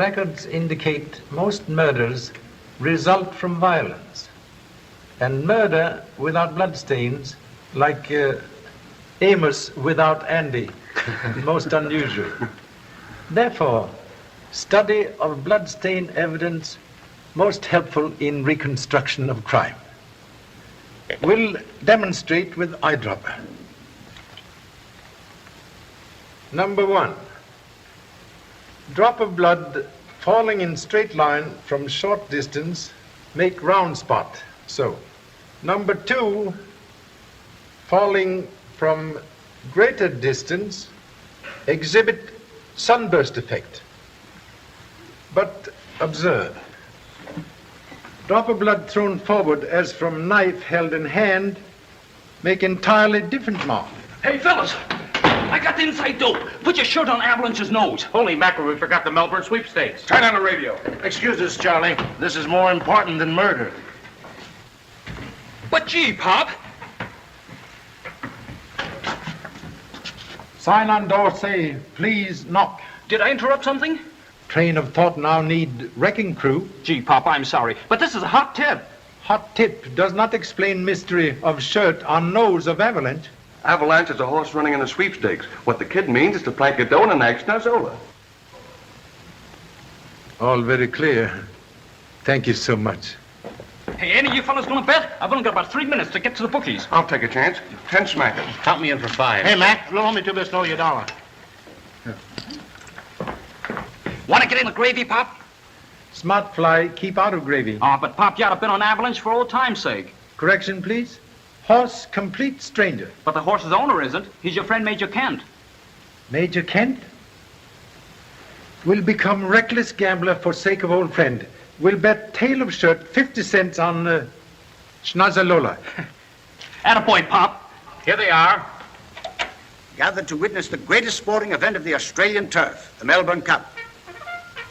records indicate most murders result from violence. And murder without bloodstains, like Amos without Andy, most unusual. Therefore, study of bloodstain evidence most helpful in reconstruction of crime. We'll demonstrate with eyedropper. Number 1. Drop of blood falling in straight line from short distance, make round spot, so. Number 2, falling from greater distance, exhibit sunburst effect. But observe. Drop of blood thrown forward as from knife held in hand, make entirely different mark. Hey, fellas! I got the inside dope. Put your shirt on Avalanche's nose. Holy mackerel, we forgot the Melbourne sweepstakes. Turn on the radio. Excuse us, Charlie. This is more important than murder. But gee, Pop. Sign on door say, please knock. Did I interrupt something? Train of thought now need wrecking crew. Gee, Pop, I'm sorry, but this is a hot tip. Hot tip does not explain mystery of shirt on nose of Avalanche. Avalanche is a horse running in the sweepstakes. What the kid means is to plank a dough and act Snazola. All very clear. Thank you so much. Hey, any of you fellas gonna bet? I've only got about 3 minutes to get to the bookies. I'll take a chance. 10 smackers. Count me in for 5. Hey, Mac, roll me 2 bits, know your dollar. Want to get in the gravy, Pop? Smart fly, keep out of gravy. Oh, but Pop, you ought to been on Avalanche for old time's sake. Correction, please. Horse, complete stranger. But the horse's owner isn't. He's your friend Major Kent. Major Kent? Will become reckless gambler for sake of old friend. Will bet tail of shirt 50 cents on Schnazalola. Attaboy, Pop. Here they are. Gathered to witness the greatest sporting event of the Australian turf, the Melbourne Cup.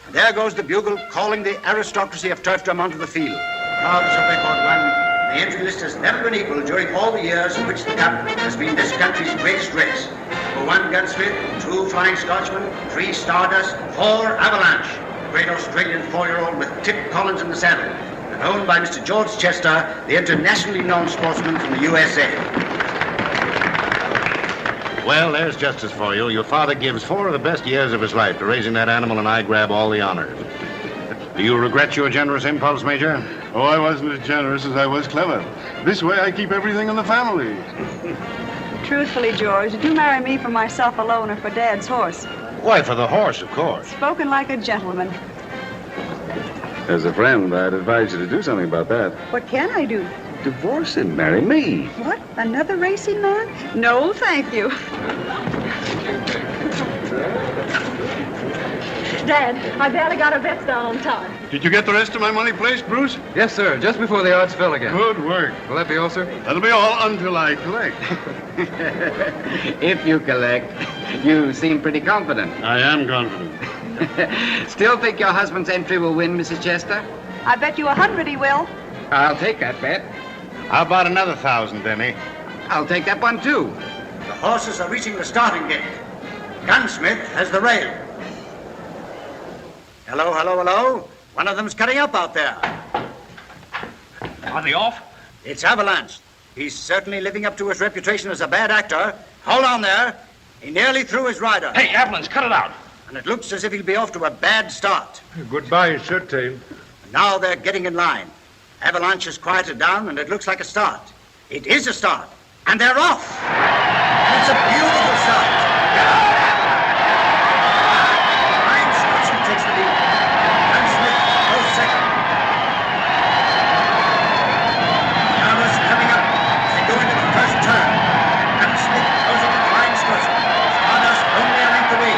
And there goes the bugle calling the aristocracy of turfdom onto the field. Crowds of record one. The entry list has never been equal during all the years in which the Cup has been this country's greatest race. For 1 Gunsmith, 2 Flying Scotchmen, 3 Stardust, 4 Avalanche. The great Australian 4-year-old with Tip Collins in the saddle. And owned by Mr. George Chester, the internationally known sportsman from the USA. Well, there's justice for you. Your father gives 4 of the best years of his life to raising that animal, and I grab all the honors. Do you regret your generous impulse, Major? Oh, I wasn't as generous as I was clever. This way I keep everything in the family. Truthfully, George, did you marry me for myself alone or for Dad's horse? Why, for the horse, of course. Spoken like a gentleman. As a friend, I'd advise you to do something about that. What can I do? Divorce him, marry me. What? Another racing man? No, thank you. Dad, I barely got our bets down on time. Did you get the rest of my money placed, Bruce? Yes, sir. Just before the odds fell again. Good work. Will that be all, sir? That'll be all until I collect. If you collect, you seem pretty confident. I am confident. Still think your husband's entry will win, Mrs. Chester? I bet you 100 he will. I'll take that bet. How about another 1,000, Denny? I'll take that one, too. The horses are reaching the starting gate. Gunsmith has the rail. Hello, hello, hello. One of them's cutting up out there. Are they off? It's Avalanche. He's certainly living up to his reputation as a bad actor. Hold on there. He nearly threw his rider. Hey, Avalanche, cut it out. And it looks as if he'll be off to a bad start. Goodbye, shirt tail. Now they're getting in line. Avalanche has quieted down, and it looks like a start. It is a start. And they're off. It's a beautiful start. Flying Scotsman takes the lead. Gunsmith goes second. Stardust coming up as they go into the first turn. Gunsmith goes over Flying Scotsman. Stardust only a length away.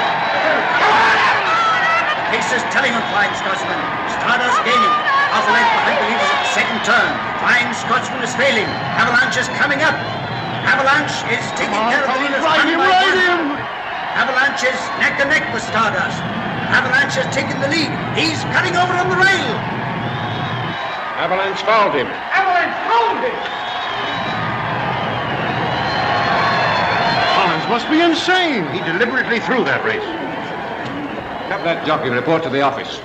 The pace is telling on Flying Scotsman. Stardust gaining. Half a length behind the leaders at the second turn. Flying Scotsman is failing. Avalanche is coming up. Avalanche is taking care of the leaders. Ride him! Avalanche is neck and neck with Stardust. Avalanche has taken the lead. He's cutting over on the rail. Avalanche fouled him. Avalanche, hold it! Collins must be insane. He deliberately threw that race. Have that jockey report to the office.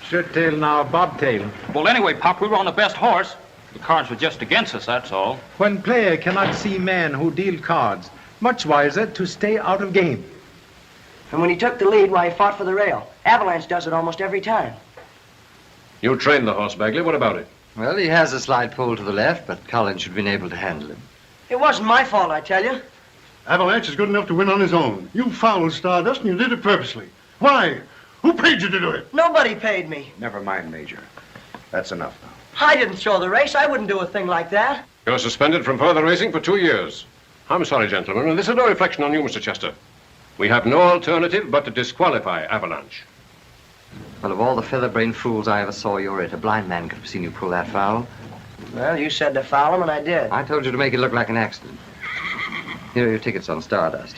Shirt tail now, bobtail. Well, anyway, Pop, we were on the best horse. The cards were just against us, that's all. When player cannot see man who deal cards, much wiser to stay out of game. And when he took the lead, why, he fought for the rail. Avalanche does it almost every time. You trained the horse, Bagley. What about it? Well, he has a slight pull to the left, but Collins should have been able to handle him. It wasn't my fault, I tell you. Avalanche is good enough to win on his own. You fouled Stardust, and you did it purposely. Why? Who paid you to do it? Nobody paid me. Never mind, Major. That's enough now. I didn't throw the race. I wouldn't do a thing like that. You're suspended from further racing for 2 years. I'm sorry, gentlemen, and this is no reflection on you, Mr. Chester. We have no alternative but to disqualify Avalanche. Well, of all the feather-brained fools I ever saw, you're it. A blind man could have seen you pull that foul. Well, you said to foul him, and I did. I told you to make it look like an accident. Here are your tickets on Stardust.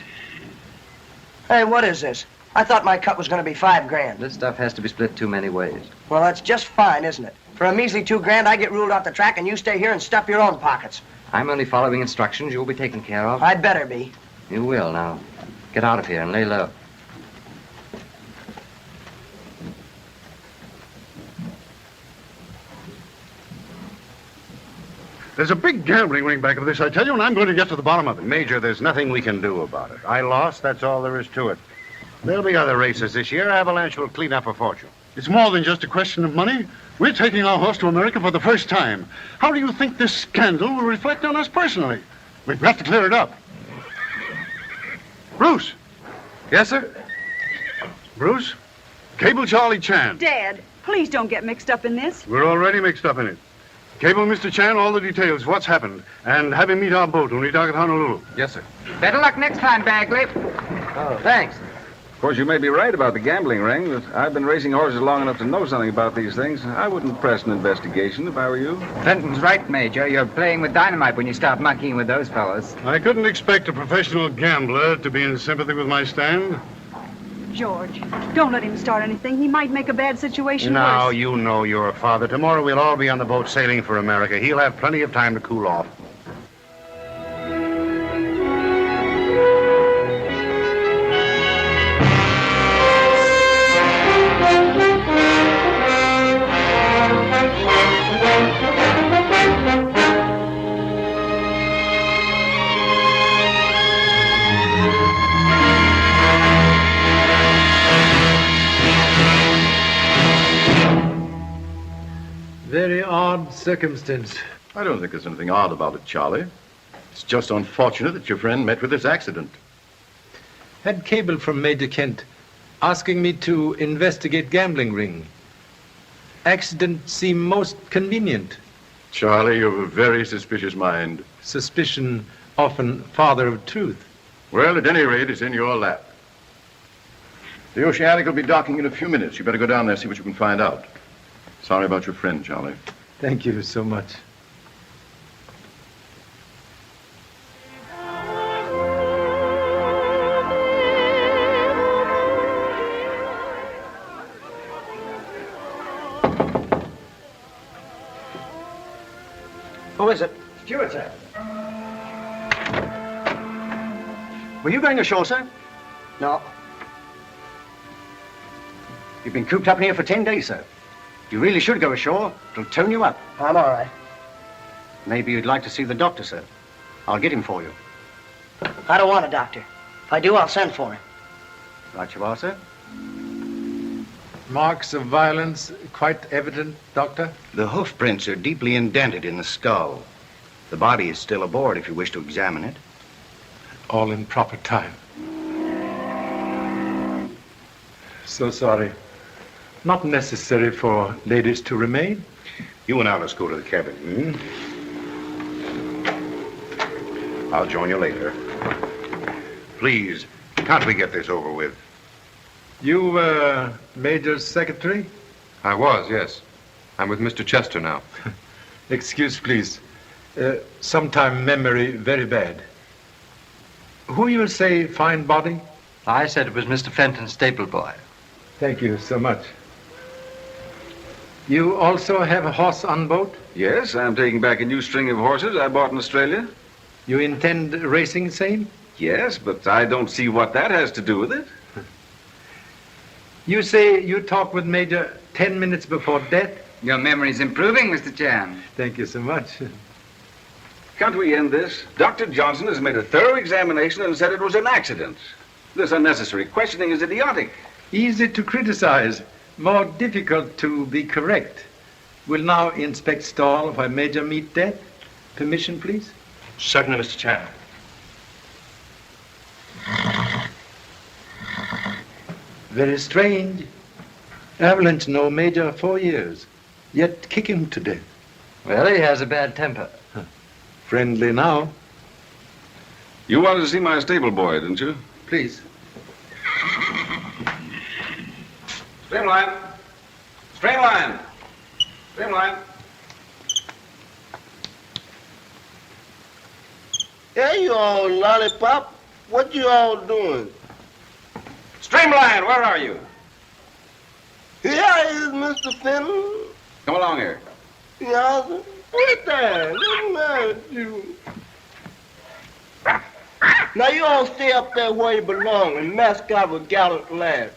Hey, what is this? I thought my cut was going to be $5 grand. This stuff has to be split too many ways. Well, that's just fine, isn't it? For a measly $2 grand, I get ruled off the track, and you stay here and stuff your own pockets. I'm only following instructions. You'll be taken care of. I'd better be. You will. Now, get out of here and lay low. There's a big gambling ring back of this, I tell you, and I'm going to get to the bottom of it. Major, there's nothing we can do about it. I lost, that's all there is to it. There'll be other races this year. Avalanche will clean up a fortune. It's more than just a question of money. We're taking our horse to America for the first time. How do you think this scandal will reflect on us personally? We've got to clear it up. Bruce. Yes, sir? Bruce, cable Charlie Chan. Dad, please don't get mixed up in this. We're already mixed up in it. Cable Mr. Chan all the details, what's happened, and have him meet our boat when we dock at Honolulu. Yes, sir. Better luck next time, Bagley. Oh, thanks. Of course, you may be right about the gambling ring, but I've been racing horses long enough to know something about these things. I wouldn't press an investigation if I were you. Fenton's right, Major. You're playing with dynamite when you start monkeying with those fellows. I couldn't expect a professional gambler to be in sympathy with my stand. George, don't let him start anything. He might make a bad situation Now, worse. you know you're a father. Tomorrow we'll all be on the boat sailing for America. He'll have plenty of time to cool off. Very odd circumstance. I don't think there's anything odd about it, Charlie. It's just unfortunate that your friend met with this accident. Had cable from Major Kent asking me to investigate gambling ring. Accident seemed most convenient. Charlie, you have a very suspicious mind. Suspicion often father of truth. Well, at any rate, it's in your lap. The Oceanic will be docking in a few minutes. You better go down there and see what you can find out. Sorry about your friend, Charlie. Thank you so much. Who is it? Stewart, sir. Were you going ashore, sir? No. You've been cooped up in here for 10 days, sir. You really should go ashore. It'll tone you up. I'm all right. Maybe you'd like to see the doctor, sir. I'll get him for you. I don't want a doctor. If I do, I'll send for him. Right you are, sir. Marks of violence quite evident, Doctor? The hoof prints are deeply indented in the skull. The body is still aboard if you wish to examine it. All in proper time. So sorry. Not necessary for ladies to remain. You and Alice go to the cabin. I'll join you later. Please, can't we get this over with? You were Major's secretary? I was, yes. I'm with Mr. Chester now. Excuse, please. Sometime memory very bad. Who you say fine body? I said it was Mr. Fenton's stable boy. Thank you so much. You also have a horse on boat? Yes, I'm taking back a new string of horses I bought in Australia. You intend racing same? Yes, but I don't see what that has to do with it. You say you talked with Major 10 minutes before death? Your memory's improving, Mr. Chan. Thank you so much. Can't we end this? Dr. Johnson has made a thorough examination and said it was an accident. This unnecessary questioning is idiotic. Easy to criticize, more difficult to be correct. We'll now inspect stall where Major meet death. Permission, please? Certainly, Mr. Chan. Very strange. Avalanche know Major 4 years, yet kick him to death. Well, he has a bad temper. Friendly now. You wanted to see my stable boy, didn't you? Please. Streamline. Streamline. Streamline. Hey, you all lollipop. What you all doing? Streamline, where are you? Here is Mr. Fenton. Come along here. Yeah, wait there. Let me at you. Now you all stay up there where you belong and mask out with gallant laugh.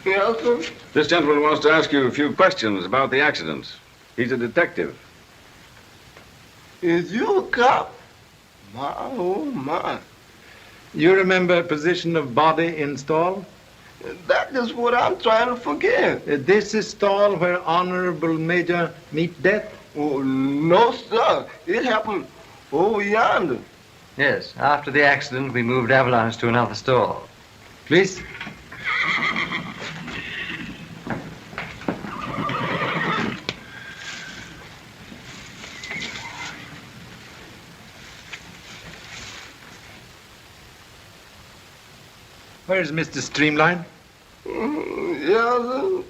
Yes, sir? This gentleman wants to ask you a few questions about the accident. He's a detective. Is you a cop? My, oh, my. You remember position of body in stall? That is what I'm trying to forget. This is stall where Honorable Major meet death? Oh, no, sir. It happened over yonder. Yes, after the accident, we moved Avalanche to another stall. Please. Where's Mr. Streamline? Yes, sir.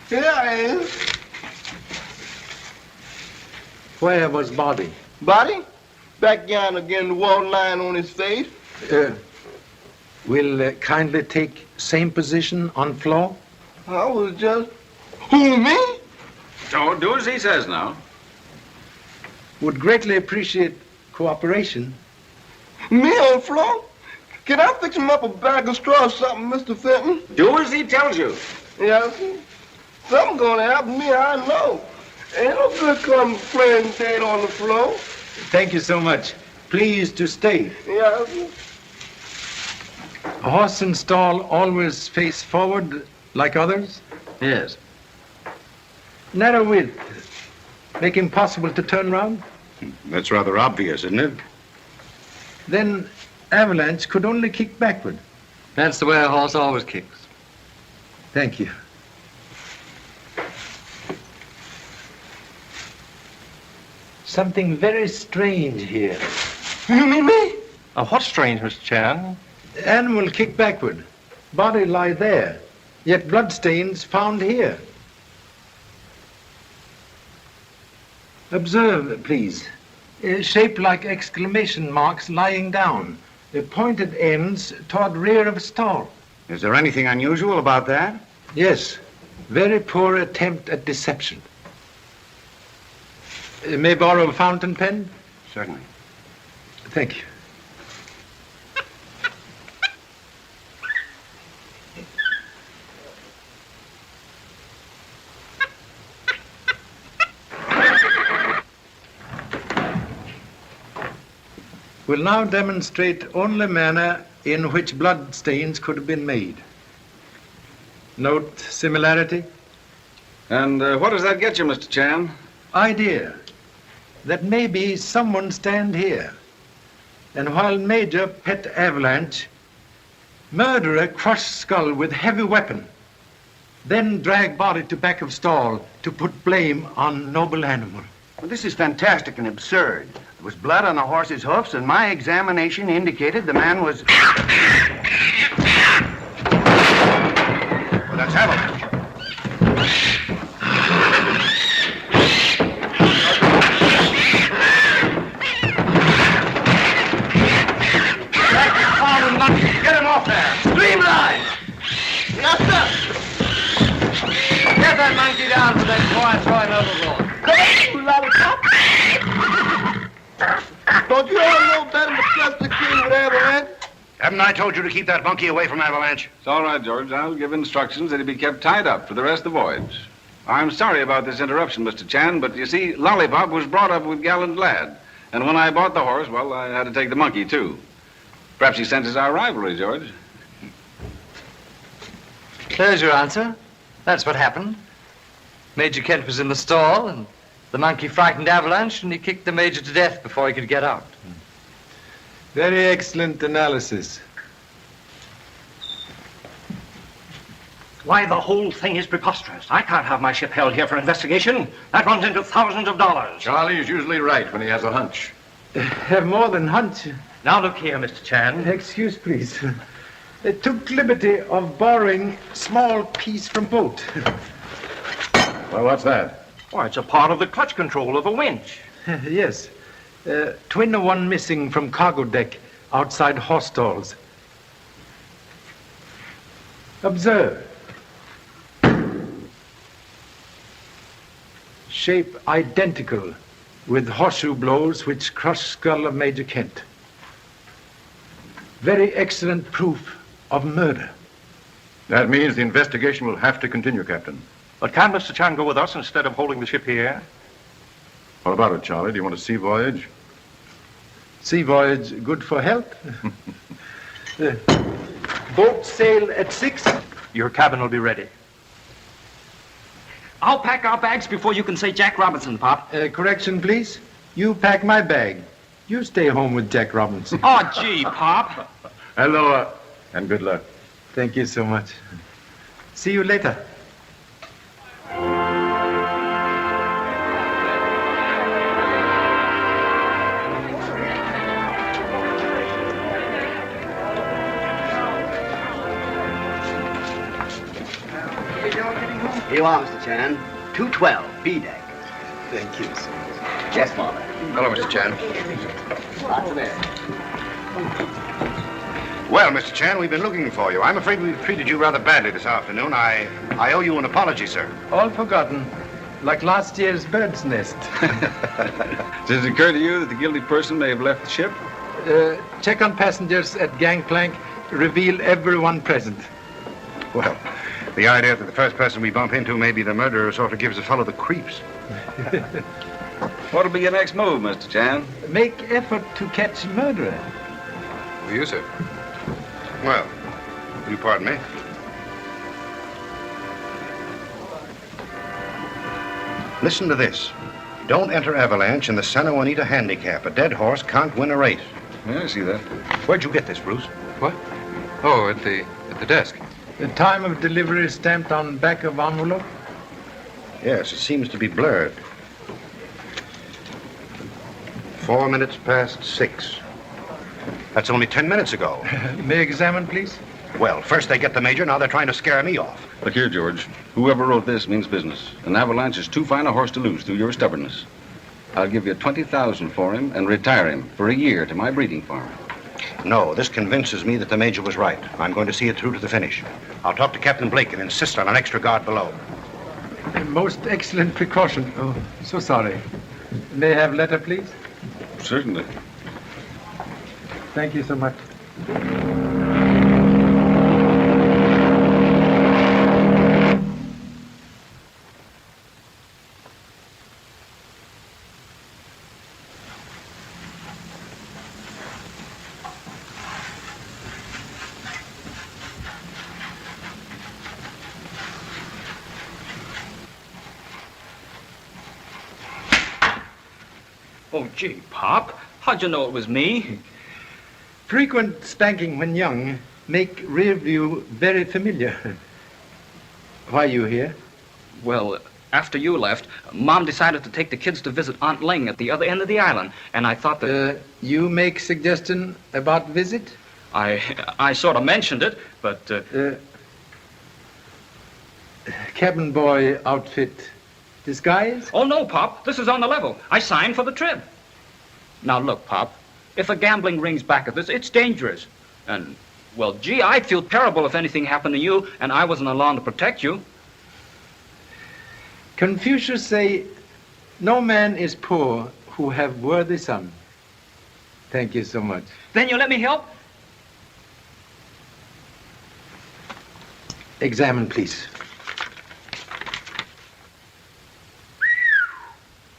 Here I is. Where was body? Body? Back yonder again, the wall line on his face. Will kindly take same position on floor? I was just... Who, me? Don't do as he says now. Would greatly appreciate cooperation. Me on the floor? Can I fix him up a bag of straw or something, Mr. Fenton? Do as he tells you. Yes, sir. Something's gonna happen to me, I know. Ain't no good come playing dead on the floor. Thank you so much. Please to stay. Yes, sir. A horse in stall always face forward like others? Yes. Narrow width. Make impossible to turn round? That's rather obvious, isn't it? Then Avalanche could only kick backward. That's the way a horse always kicks. Thank you. Something very strange here. You mean me? What's strange, Mr. Chan? Animal kick backward. Body lie there. Yet bloodstains found here. Observe, please. Shaped like exclamation marks lying down. Pointed ends toward rear of stall. Is there anything unusual about that? Yes. Very poor attempt at deception. May borrow a fountain pen? Certainly. Thank you. We'll now demonstrate only manner in which blood stains could have been made. Note similarity. And what does that get you, Mr. Chan? Idea that maybe someone stand here, and while Major pet Avalanche, murderer crush skull with heavy weapon, then drag body to back of stall to put blame on noble animal. Well, this is fantastic and absurd. There was blood on the horse's hoofs, and my examination indicated the man was... Well, that's Avalanche. Get him off there! Streamline! Yes, sir! Get that monkey down for that quiet throwing overboard. Come on, you lollipop! Don't you all know better to trust the king with Avalanche? Haven't I told you to keep that monkey away from Avalanche? It's all right, George. I'll give instructions that he be kept tied up for the rest of the voyage. I'm sorry about this interruption, Mr. Chan, but you see, Lollipop was brought up with Gallant Lad. And when I bought the horse, well, I had to take the monkey, too. Perhaps he senses our rivalry, George. There's your answer. That's what happened. Major Kent was in the stall, and the monkey frightened Avalanche, and he kicked the major to death before he could get out. Very excellent analysis. Why, the whole thing is preposterous. I can't have my ship held here for investigation. That runs into thousands of dollars. Charlie's usually right when he has a hunch. Have more than hunch. Now look here, Mr. Chan. Excuse, please. They took liberty of borrowing small piece from boat. Well, what's that? Why, it's a part of the clutch control of a winch. Yes. Twin of one missing from cargo deck outside horse stalls. Observe. Shape identical with horseshoe blows which crushed skull of Major Kent. Very excellent proof of murder. That means the investigation will have to continue, Captain. But can Mr. Chan go with us instead of holding the ship here? What about it, Charlie? Do you want a sea voyage? Sea voyage good for health? Boat sail at 6. Your cabin will be ready. I'll pack our bags before you can say Jack Robinson, Pop. Correction, please. You pack my bag. You stay home with Jack Robinson. Oh, gee, Pop. Hello, and good luck. Thank you so much. See you later. Here you are, Mr. Chan. 212, B deck. Thank you, sir. Yes, Father. Hello, Mr. Chan. Lots of air. Well, Mr. Chan, we've been looking for you. I'm afraid we've treated you rather badly this afternoon. I owe you an apology, sir. All forgotten. Like last year's bird's nest. Does it occur to you that the guilty person may have left the ship? Check on passengers at gangplank. Reveal everyone present. Well, the idea that the first person we bump into may be the murderer sort of gives a fellow the creeps. What'll be your next move, Mr. Chan? Make effort to catch murderer. Will you, sir? Well, will you pardon me? Listen to this. Don't enter Avalanche in the Santa Juanita handicap. A dead horse can't win a race. Yeah, I see that. Where'd you get this, Bruce? What? Oh, at the desk. The time of delivery is stamped on back of envelope? Yes, it seems to be blurred. 4 minutes past 6. That's only 10 minutes ago. May I examine, please? Well, first they get the major, now they're trying to scare me off. Look here, George. Whoever wrote this means business. An Avalanche is too fine a horse to lose through your stubbornness. I'll give you $20,000 for him and retire him for a year to my breeding farm. No, this convinces me that the major was right. I'm going to see it through to the finish. I'll talk to Captain Blake and insist on an extra guard below. A most excellent precaution. Oh, so sorry. May I have letter, please? Certainly. Thank you so much. Oh, gee, Pop. How'd you know it was me? Frequent spanking when young make rear view very familiar. Why are you here? Well, after you left, Mom decided to take the kids to visit Aunt Ling at the other end of the island, and I thought that... You make suggestion about visit? I sort of mentioned it, but... Cabin boy outfit disguise? Oh, no, Pop. This is on the level. I signed for the trip. Now, look, Pop. If a gambling ring's back of this, it's dangerous. And, well, gee, I'd feel terrible if anything happened to you and I wasn't along to protect you. Confucius say, no man is poor who have worthy son. Thank you so much. Then you let me help? Examine, please.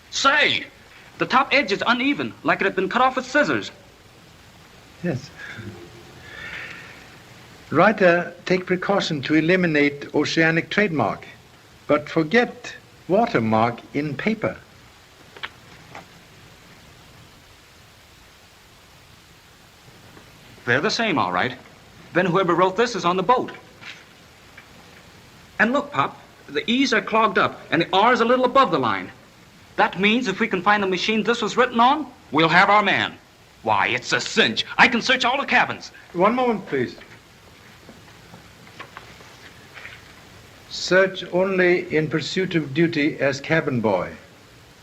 Say, the top edge is uneven, like it had been cut off with scissors. Yes. Writer, take precaution to eliminate oceanic trademark, but forget watermark in paper. They're the same, all right. Then whoever wrote this is on the boat. And look, Pop, the E's are clogged up, and the R's a little above the line. That means if we can find the machine this was written on, we'll have our man. Why, it's a cinch. I can search all the cabins. One moment, please. Search only in pursuit of duty as cabin boy.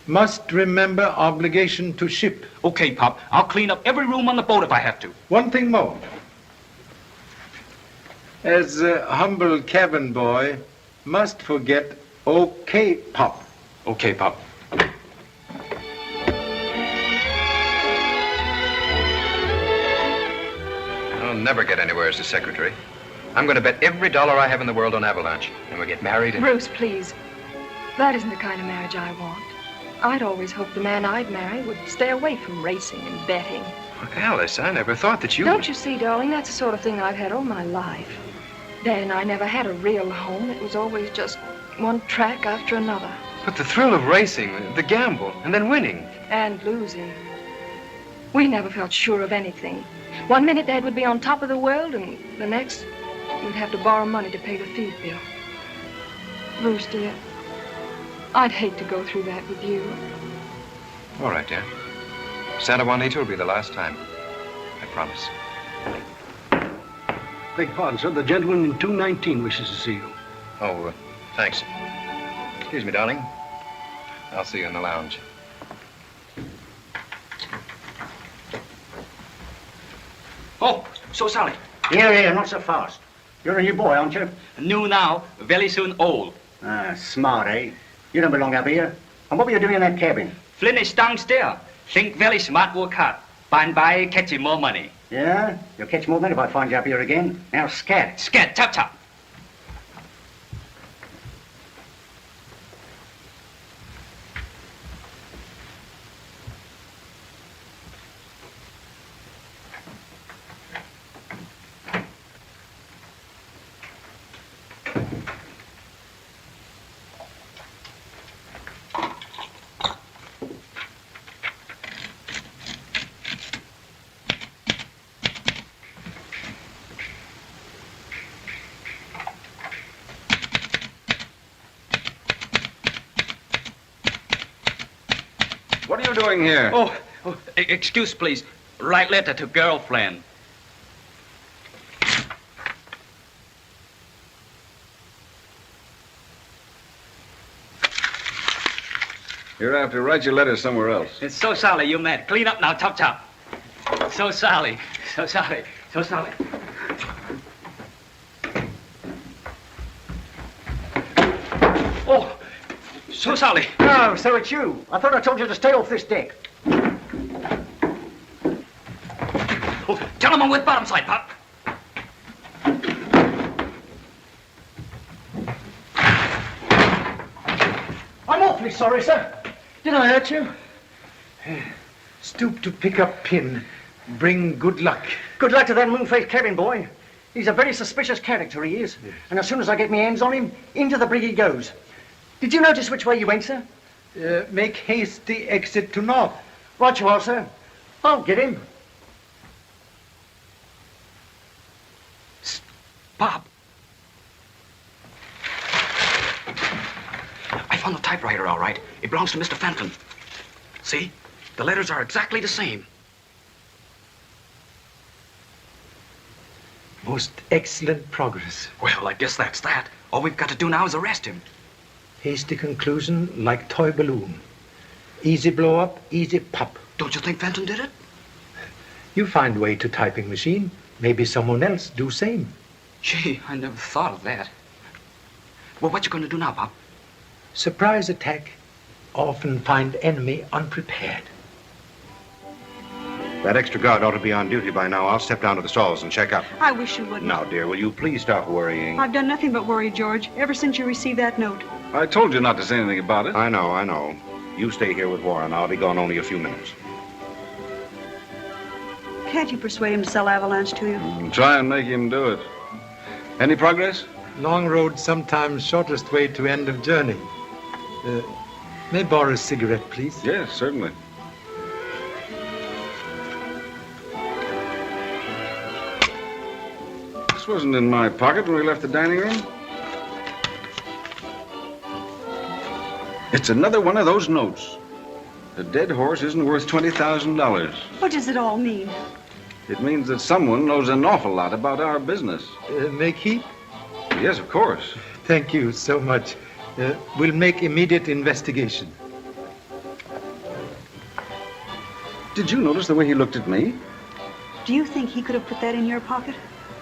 Must remember obligation to ship. Okay, Pop. I'll clean up every room on the boat if I have to. One thing more. As a humble cabin boy, must forget okay, Pop. Okay, Pop. I'll never get anywhere as a secretary. I'm going to bet every dollar I have in the world on Avalanche. And we'll get married and... Bruce, please. That isn't the kind of marriage I want. I'd always hoped the man I'd marry would stay away from racing and betting. Alice, I never thought that you... Don't you see, darling, that's the sort of thing I've had all my life. Dad and I never had a real home. It was always just one track after another. But the thrill of racing, the gamble, and then winning. And losing. We never felt sure of anything. One minute Dad would be on top of the world, and the next we'd have to borrow money to pay the feed bill. Bruce, dear, I'd hate to go through that with you. All right, dear. Santa Juanita will be the last time. I promise. Beg pardon, sir. The gentleman in 219 wishes to see you. Oh, thanks. Excuse me, darling. I'll see you in the lounge. Oh, so Sally. Here, not so fast. You're a new boy, aren't you? New now, very soon old. Ah, smart, eh? You don't belong up here. And what were you doing in that cabin? Finish downstairs. Think very smart work hard. By and by, catching more money. Yeah? You'll catch more than if I find you up here again. Now, scat. Scat, tap, tap. What are you doing here? Oh, excuse, please. Write letter to girlfriend. You'll have to write your letter somewhere else. It's so Sally you met. Clean up now, top, top. So Sally. So Sally. So Sally. Oh, so Sally. Oh, so it's you. I thought I told you to stay off this deck. Oh, tell him I'm with bottom side, Pop. I'm awfully sorry, sir. Did I hurt you? Stoop to pick up pin. Bring good luck. Good luck to that moon-faced cabin boy. He's a very suspicious character, he is. Yes. And as soon as I get my hands on him, into the brig he goes. Did you notice which way you went, sir? Make hasty exit to north. Right you are, sir. I'll get him. Bob. I found the typewriter, all right. It belongs to Mr. Fenton. See? The letters are exactly the same. Most excellent progress. Well, I guess that's that. All we've got to do now is arrest him. Hasty conclusion like toy balloon. Easy blow up, easy pop. Don't you think Fenton did it? You find way to typing machine. Maybe someone else do same. Gee, I never thought of that. Well, what you gonna do now, Pop? Surprise attack. Often find enemy unprepared. That extra guard ought to be on duty by now. I'll step down to the stalls and check up. I wish you wouldn't. Now, dear, will you please stop worrying? I've done nothing but worry, George, ever since you received that note. I told you not to say anything about it. I know. You stay here with Warren. I'll be gone only a few minutes. Can't you persuade him to sell Avalanche to you? Try and make him do it. Any progress? Long road, sometimes shortest way to end of journey. May I borrow a cigarette, please? Yes, certainly. This wasn't in my pocket when we left the dining room. It's another one of those notes. A dead horse isn't worth $20,000. What does it all mean? It means that someone knows an awful lot about our business. Make heat? Yes, of course. Thank you so much. We'll make immediate investigation. Did you notice the way he looked at me? Do you think he could have put that in your pocket?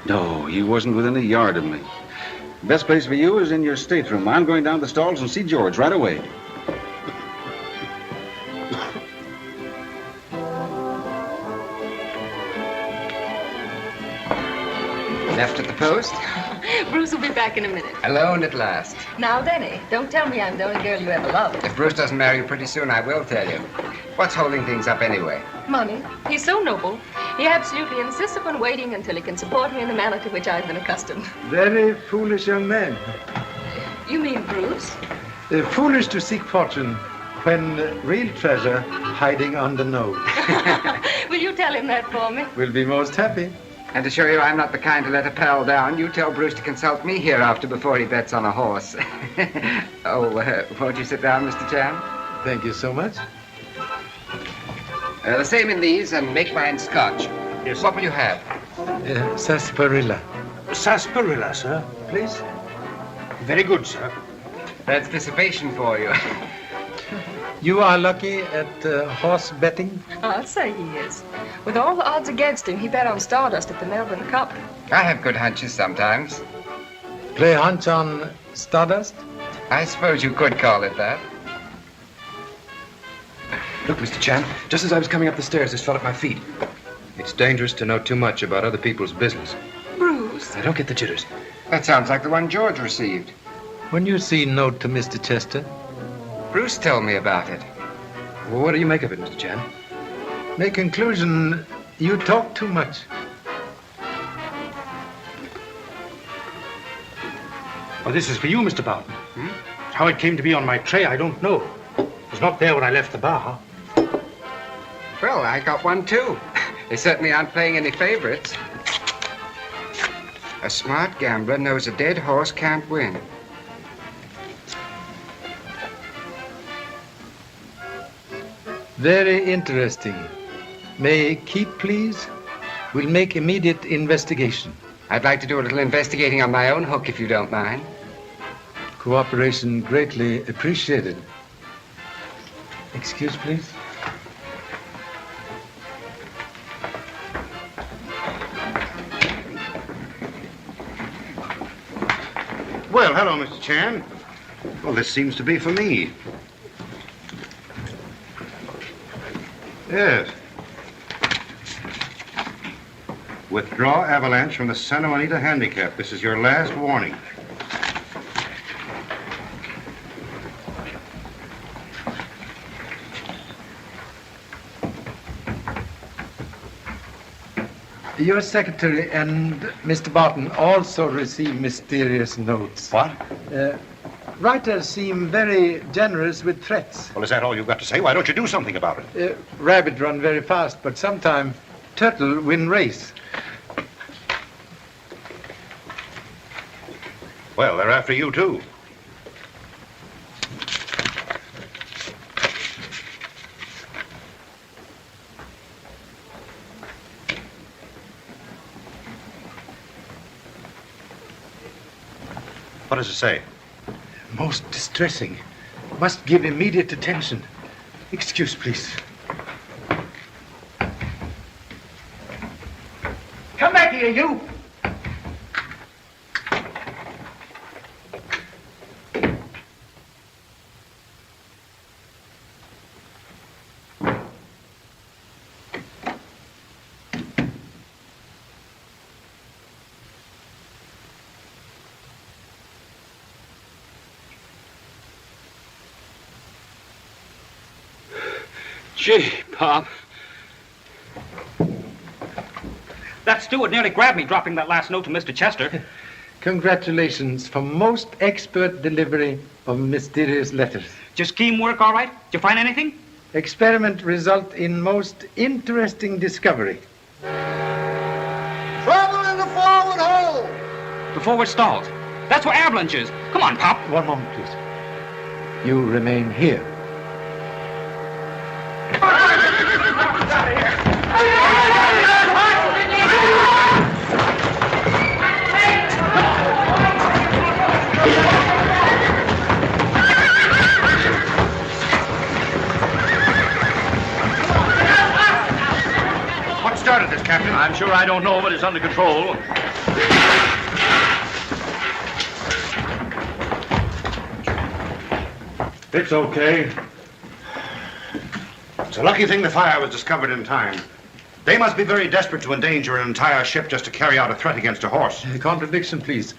No, he wasn't within a yard of me. Best place for you is in your stateroom. I'm going down to the stalls and see George right away. Left at the post? Bruce will be back in a minute. Alone at last. Now, Denny, don't tell me I'm the only girl you ever loved. If Bruce doesn't marry you pretty soon, I will tell you. What's holding things up anyway? Money. He's so noble. He absolutely insists upon waiting until he can support me in the manner to which I've been accustomed. Very foolish young man. You mean Bruce? Foolish to seek fortune when real treasure hiding on the nose. Will you tell him that for me? We'll be most happy. And to show you I'm not the kind to let a pal down, you tell Bruce to consult me hereafter before he bets on a horse. Won't you sit down, Mr. Chan? Thank you so much. The same in these, and make mine scotch. Yes. What will you have? Sarsaparilla. Sarsaparilla, sir, please. Very good, sir. That's dissipation for you. You are lucky at horse betting? I'll say he is. With all the odds against him, he bet on Stardust at the Melbourne Cup. I have good hunches sometimes. Play hunch on Stardust? I suppose you could call it that. Look, Mr. Chan, just as I was coming up the stairs, this fell at my feet. It's dangerous to know too much about other people's business. Bruce. I don't get the jitters. That sounds like the one George received. When you see note to Mr. Chester? Bruce told me about it. Well, what do you make of it, Mr. Chan? My conclusion, you talk too much. Well, this is for you, Mr. Barton. How it came to be on my tray, I don't know. It was not there when I left the bar. Well, I got one, too. They certainly aren't playing any favorites. A smart gambler knows a dead horse can't win. Very interesting. May keep, please? We'll make immediate investigation. I'd like to do a little investigating on my own hook, if you don't mind. Cooperation greatly appreciated. Excuse, please. Well, hello, Mr. Chan. Well, this seems to be for me. Yes. Withdraw Avalanche from the Santa Juanita Handicap. This is your last warning. Your secretary and Mr. Barton also receive mysterious notes. What? Writers seem very generous with threats. Well, is that all you've got to say? Why don't you do something about it? Rabbit run very fast, but sometime turtle win race. Well, they're after you, too. What does it say? Most distressing. Must give immediate attention. Excuse, please. Come back here, you! Gee, Pop. That steward nearly grabbed me dropping that last note to Mr. Chester. Congratulations for most expert delivery of mysterious letters. Your scheme work all right? Did you find anything? Experiment result in most interesting discovery. Trouble in the forward hold. The forward stalls. That's where Avalanche is. Come on, Pop. One moment, please. You remain here. What started this, Captain? I'm sure I don't know, but it's under control. It's okay. It's a lucky thing the fire was discovered in time. They must be very desperate to endanger an entire ship just to carry out a threat against a horse. Contradiction, please.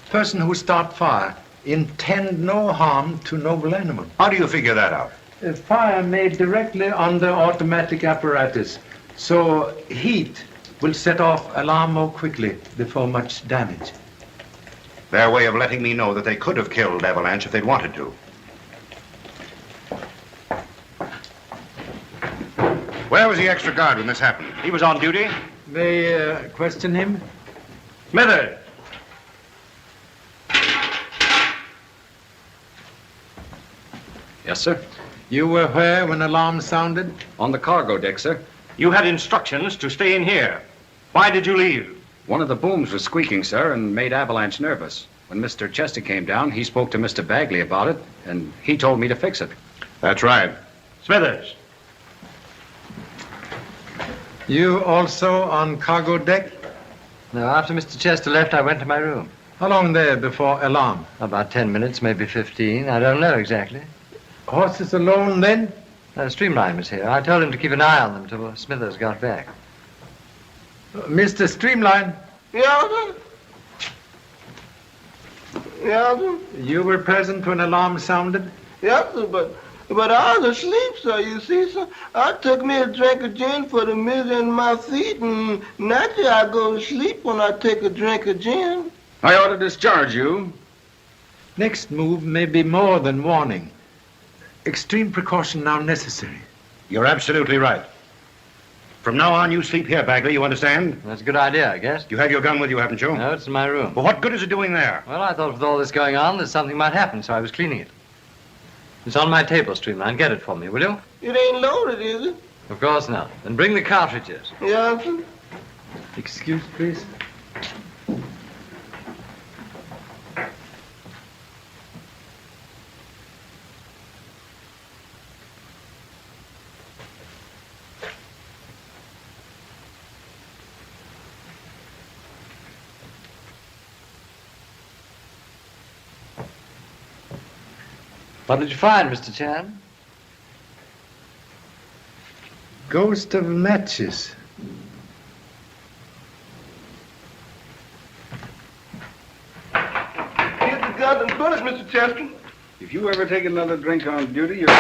Person who start fire intend no harm to noble animal. How do you figure that out? A fire made directly under automatic apparatus, so heat will set off alarm more quickly before much damage. Their way of letting me know that they could have killed Avalanche if they'd wanted to. Where was the extra guard when this happened? He was on duty. May question him? Smithers. Yes, sir. You were where when alarm sounded? On the cargo deck, sir. You had instructions to stay in here. Why did you leave? One of the booms was squeaking, sir, and made Avalanche nervous. When Mr. Chester came down, he spoke to Mr. Bagley about it, and he told me to fix it. That's right. Smithers. You also on cargo deck? No, after Mr. Chester left, I went to my room. How long there before alarm? About 10 minutes, maybe 15. I don't know exactly. Horses alone then? Streamline was here. I told him to keep an eye on them till Smithers got back. Mr. Streamline? Yeah, sir. Yeah, sir. You were present when alarm sounded? Yes, sir, but I was asleep, sir, you see, sir. I took me a drink of gin for the misery in my feet, and naturally I go to sleep when I take a drink of gin. I ought to discharge you. Next move may be more than warning. Extreme precaution now necessary. You're absolutely right. From now on, you sleep here, Bagley, you understand? That's a good idea, I guess. You have your gun with you, haven't you? No, it's in my room. Well, what good is it doing there? Well, I thought with all this going on that something might happen, so I was cleaning it. It's on my table, Streamline. Get it for me, will you? It ain't loaded, is it? Of course not. Then bring the cartridges. Yeah, sir. Excuse, please. What did you find, Mr. Chan? Ghost of matches. Here's the guns and bullets, Mr. Chester. If you ever take another drink on duty, you're... What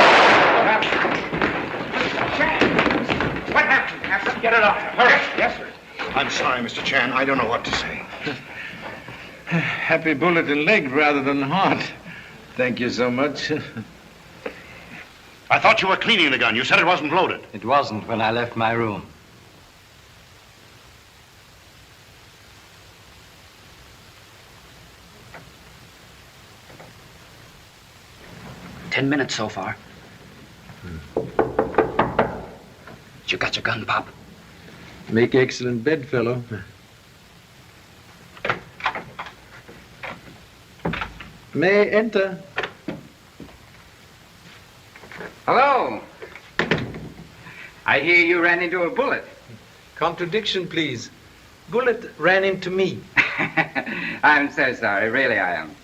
happened? Have something. Get it off. Hurry. Yes, sir. I'm sorry, Mr. Chan. I don't know what to say. Happy bullet in leg rather than heart. Thank you so much. I thought you were cleaning the gun. You said it wasn't loaded. It wasn't when I left my room. Ten minutes so far. You got your gun, Pop? Make excellent bedfellow. May enter. Hello. I hear you ran into a bullet. Contradiction, please. Bullet ran into me. I'm so sorry. Really, I am.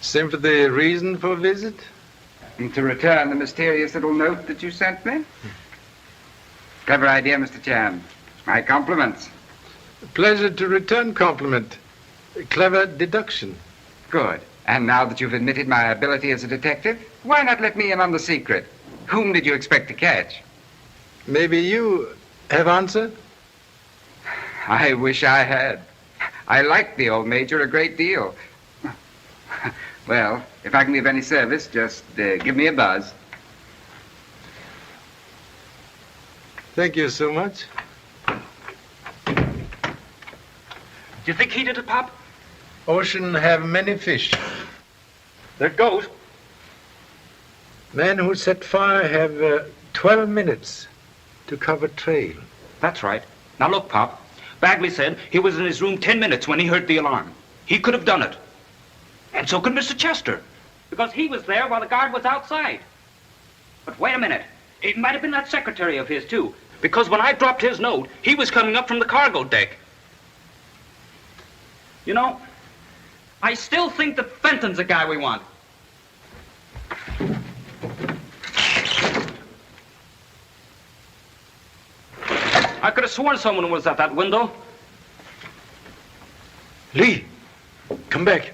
Sympathy reason for visit? And to return the mysterious little note that you sent me? Clever idea, Mr. Chan. My compliments. Pleasure to return compliment. Clever deduction. Good. And now that you've admitted my ability as a detective, why not let me in on the secret? Whom did you expect to catch? Maybe you have answered? I wish I had. I like the old Major a great deal. Well, if I can be of any service, just give me a buzz. Thank you so much. Do you think he did it, Pop? Ocean have many fish. There it goes. Men who set fire have 12 minutes to cover trail. That's right. Now look, Pop. Bagley said he was in his room 10 minutes when he heard the alarm. He could have done it. And so could Mr. Chester, because he was there while the guard was outside. But wait a minute. It might have been that secretary of his, too, because when I dropped his note, he was coming up from the cargo deck. You know, I still think that Fenton's the guy we want. I could have sworn someone was at that window. Lee, come back.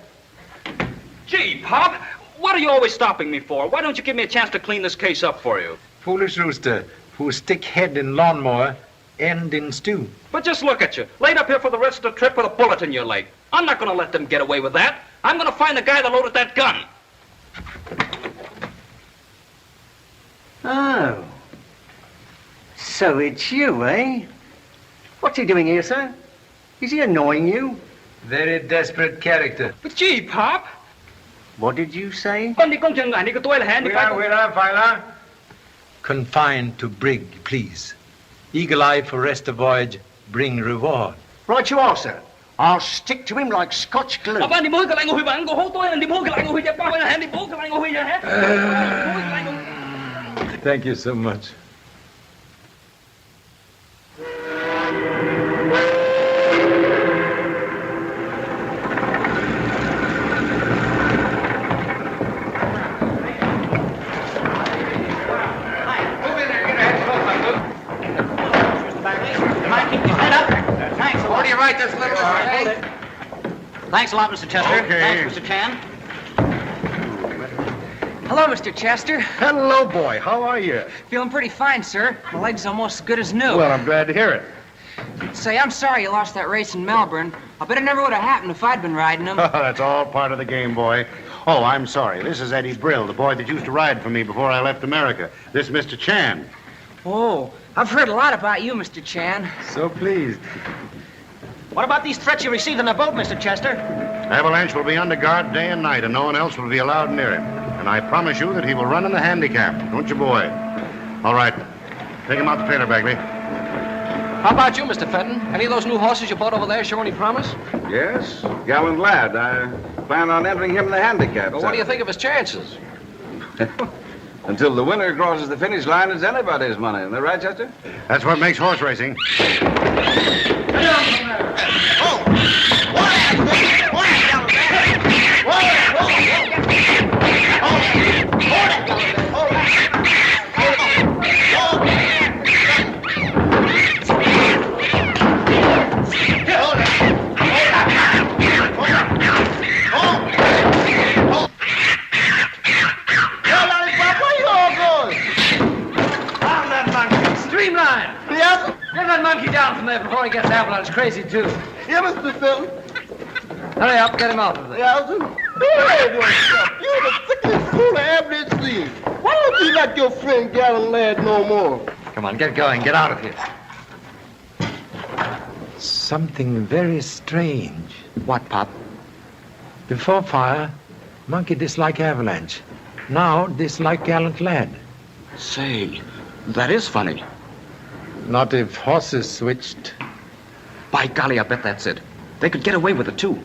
Gee, Pop, what are you always stopping me for? Why don't you give me a chance to clean this case up for you? Foolish rooster who stick head in lawnmower, end in stew. But just look at you, laid up here for the rest of the trip with a bullet in your leg. I'm not going to let them get away with that. I'm going to find the guy that loaded that gun. Oh. So it's you, eh? What's he doing here, sir? Is he annoying you? Very desperate character. But gee, Pop. What did you say? Filer. Confined to brig, please. Eagle eye for rest of voyage, bring reward. Right you are, sir. I'll stick to him like Scotch glue. Thank you so much. Where do you write this little Thanks a lot, Mr. Chester. Okay. Thanks, Mr. Chan. Hello, Mr. Chester. Hello, boy. How are you? Feeling pretty fine, sir. My leg's almost as good as new. Well, I'm glad to hear it. Say, I'm sorry you lost that race in Melbourne. I bet it never would have happened if I'd been riding them. That's all part of the game, boy. Oh, I'm sorry. This is Eddie Brill, the boy that used to ride for me before I left America. This is Mr. Chan. Oh, I've heard a lot about you, Mr. Chan. So pleased. What about these threats you received in the boat, Mr. Chester? Avalanche will be under guard day and night, and no one else will be allowed near him. And I promise you that he will run in the handicap. Don't you, boy? All right. Take him out the trailer, Bagley. How about you, Mr. Fenton? Any of those new horses you bought over there show any promise? Yes, gallant lad. I plan on entering him in the handicap. Well, what do you think of his chances? Until the winner crosses the finish line, it's anybody's money. Isn't that right, Chester? That's what makes horse racing. Streamline! Yes? Get that monkey down from there before he gets avalanche crazy, too. Yeah, Mr. Fenton. Hurry up, get him off of there. Yeah, you're the thickest fool I ever did see. Why don't you like your friend Gallant Lad no more? Come on, get going. Get out of here. Something very strange. What, Pop? Before fire, monkey dislike avalanche. Now dislike gallant lad. Say, that is funny. Not if horses switched. By golly, I bet that's it. They could get away with it, too.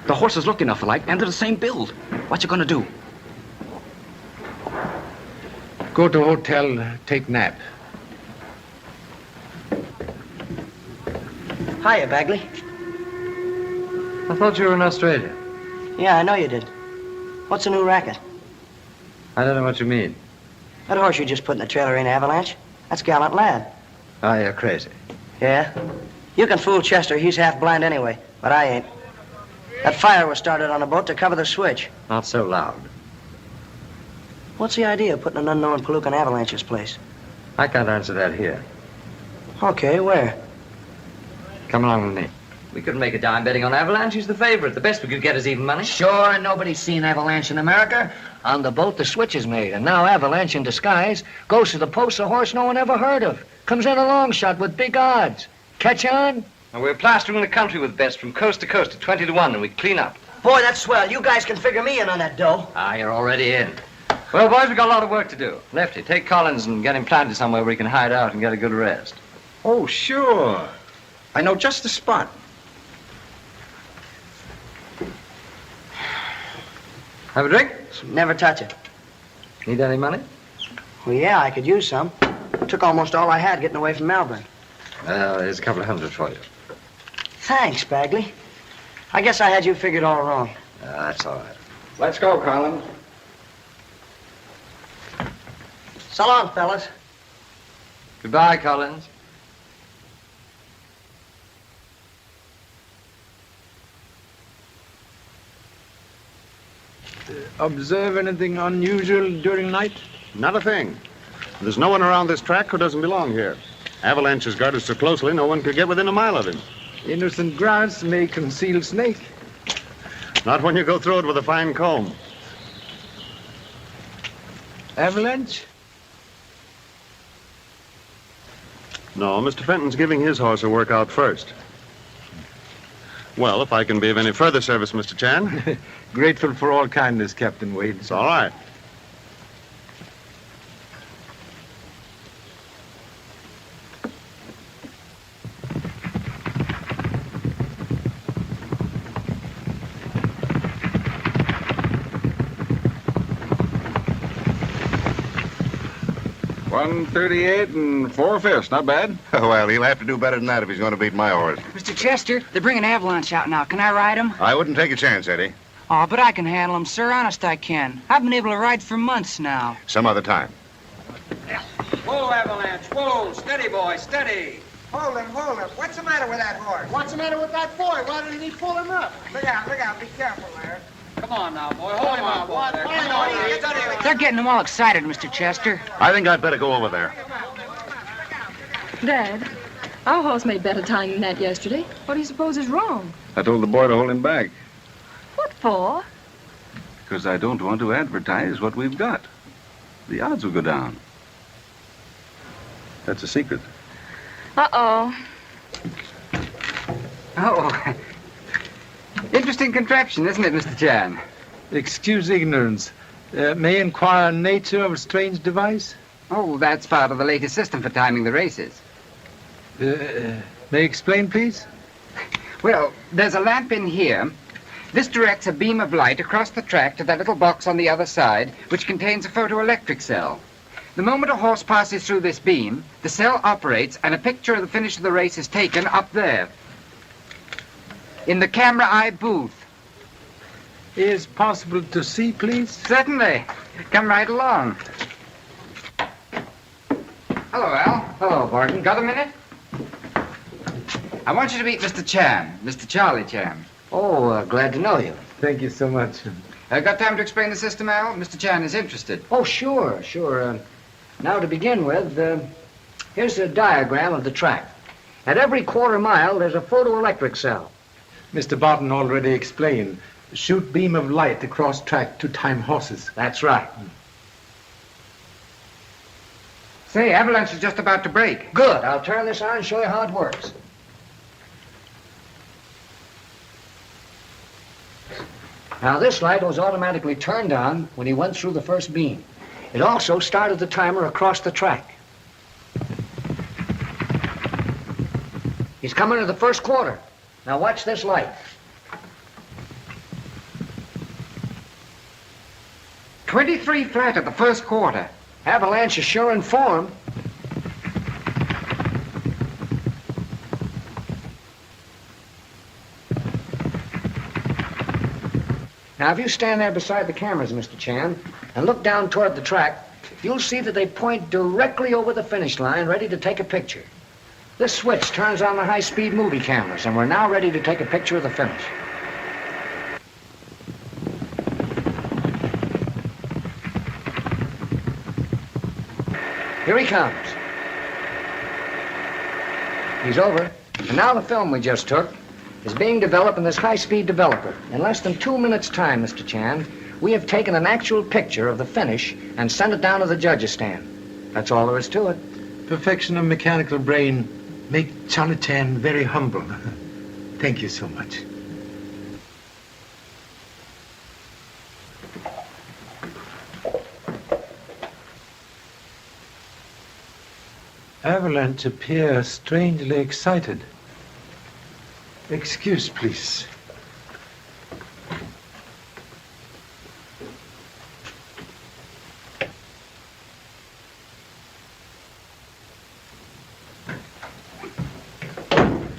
The horses look enough alike, and they're the same build. What you gonna do? Go to hotel, take nap. Hiya, Bagley. I thought you were in Australia. Yeah, I know you did. What's the new racket? I don't know what you mean. That horse you just put in the trailer ain't Avalanche. That's Gallant Lad. Oh, you're crazy. Yeah? You can fool Chester. He's half blind anyway. But I ain't. That fire was started on a boat to cover the switch. Not so loud. What's the idea of putting an unknown Palooka in Avalanche's place? I can't answer that here. Okay, where? Come along with me. We couldn't make a dime betting on Avalanche. He's the favorite. The best we could get is even money. Sure, nobody's seen Avalanche in America. On the boat, the switch is made, and now Avalanche in disguise goes to the post a horse no one ever heard of. Comes in a long shot with big odds. Catch on? And we're plastering the country with bets from coast to coast at 20 to 1, and we clean up. Boy, that's swell. You guys can figure me in on that dough. Ah, you're already in. Well, boys, we've got a lot of work to do. Lefty, take Collins and get him planted somewhere where he can hide out and get a good rest. Oh, sure. I know just the spot. Have a drink? Never touch it. Need any money? Well, yeah, I could use some. Took almost all I had getting away from Melbourne. Well, here's a couple of $100 for you. Thanks, Bagley. I guess I had you figured all wrong. That's all right. Let's go, Collins. So long, fellas. Goodbye, Collins. Observe anything unusual during the night? Not a thing. There's no one around this track who doesn't belong here. Avalanche is guarded so closely, no one could get within a mile of him. Innocent grass may conceal snake. Not when you go through it with a fine comb. Avalanche? No, Mr. Fenton's giving his horse a workout first. Well, if I can be of any further service, Mr. Chan. Grateful for all kindness, Captain Wade. It's all right. $138 and 4/5. Not bad. Well, he'll have to do better than that if he's going to beat my horse. Mr. Chester, they're bringing Avalanche out now. Can I ride him? I wouldn't take a chance, Eddie. Oh, but I can handle him, sir. Honest, I can. I've been able to ride for months now. Some other time. Whoa, Avalanche, whoa. Steady, boy, steady. Hold him, hold him. What's the matter with that horse? What's the matter with that boy? Why didn't he pull him up? Look out, be careful there. Come on now, boy. Hold him up, boy. They're getting them all excited, Mr. Chester. I think I'd better go over there. Dad, our horse made better time than that yesterday. What do you suppose is wrong? I told the boy to hold him back What for? because I don't want to advertise what we've got. The odds will go down. That's a secret. Uh-oh. Oh, interesting contraption, isn't it, Mr. Chan? Excuse ignorance. May I inquire nature of a strange device? Oh, that's part of the latest system for timing the races. May I explain, please? Well, there's a lamp in here. This directs a beam of light across the track to that little box on the other side, which contains a photoelectric cell. The moment a horse passes through this beam, the cell operates and a picture of the finish of the race is taken up there, in the camera eye booth. Is possible to see, please? Certainly. Come right along. Hello, Al. Hello, Barton. Got a minute? I want you to meet Mr. Chan, Mr. Charlie Chan. Oh, glad to know you. Thank you so much. Got time to explain the system, Al? Mr. Chan is interested. Oh, sure. Now, to begin with, here's a diagram of the track. At every quarter mile, there's a photoelectric cell. Mr. Barton already explained. Shoot beam of light across track to time horses. That's right. Say, Avalanche is just about to break. Good. I'll turn this on and show you how it works. Now, this light was automatically turned on when he went through the first beam. It also started the timer across the track. He's coming to the first quarter. Now, watch this light. 23 flat at the first quarter. Avalanche is sure in form. Now, if you stand there beside the cameras, Mr. Chan, and look down toward the track, you'll see that they point directly over the finish line, ready to take a picture. This switch turns on the high-speed movie cameras, and we're now ready to take a picture of the finish. Here he comes. He's over. And now the film we just took is being developed in this high-speed developer. In less than 2 minutes' time, Mr. Chan, we have taken an actual picture of the finish and sent it down to the judge's stand. That's all there is to it. Perfection of mechanical brain make Charlie Chan very humble. Thank you so much. Avalanche appear strangely excited. Excuse, please.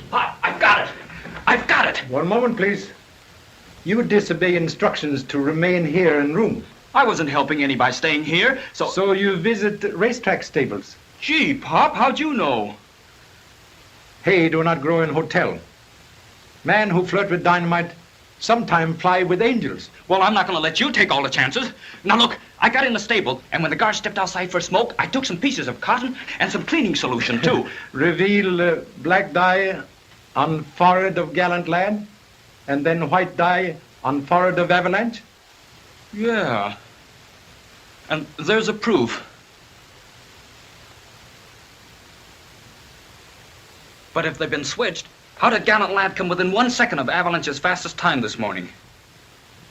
Pop, I've got it. I've got it. One moment, please. You disobey instructions to remain here in room. I wasn't helping any by staying here, so... So you visit racetrack stables? Gee, Pop, how'd you know? Hay do not grow in hotel. Man who flirt with dynamite sometime fly with angels. Well, I'm not going to let you take all the chances. Now, look, I got in the stable, and when the guard stepped outside for a smoke, I took some pieces of cotton and some cleaning solution, too. Reveal black dye on forehead of gallant lad, and then white dye on forehead of avalanche? Yeah. And there's a proof. But if they've been switched, how did Gallant Lad come within 1 second of Avalanche's fastest time this morning?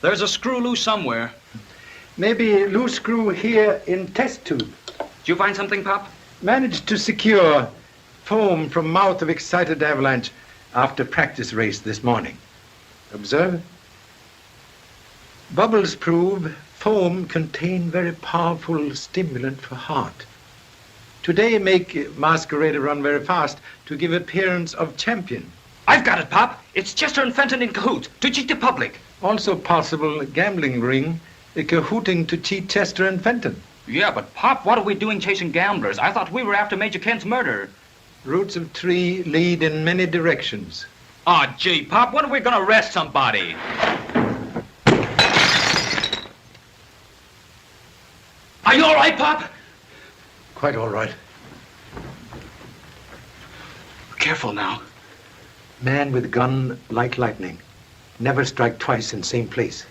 There's a screw loose somewhere. Maybe loose screw here in test tube. Did you find something, Pop? Managed to secure foam from mouth of excited Avalanche after practice race this morning. Observe. Bubbles prove foam contain very powerful stimulant for heart. Today make masquerader run very fast to give appearance of champion. I've got it, Pop. It's Chester and Fenton in cahoots to cheat the public. Also possible gambling ring cahooting to cheat Chester and Fenton. Yeah, but Pop, what are we doing chasing gamblers? I thought we were after Major Kent's murder. Roots of tree lead in many directions. Aw, gee, Pop, when are we going to arrest somebody? Are you all right, Pop? Quite all right. Careful now. Man with gun like lightning. Never strike twice in same place.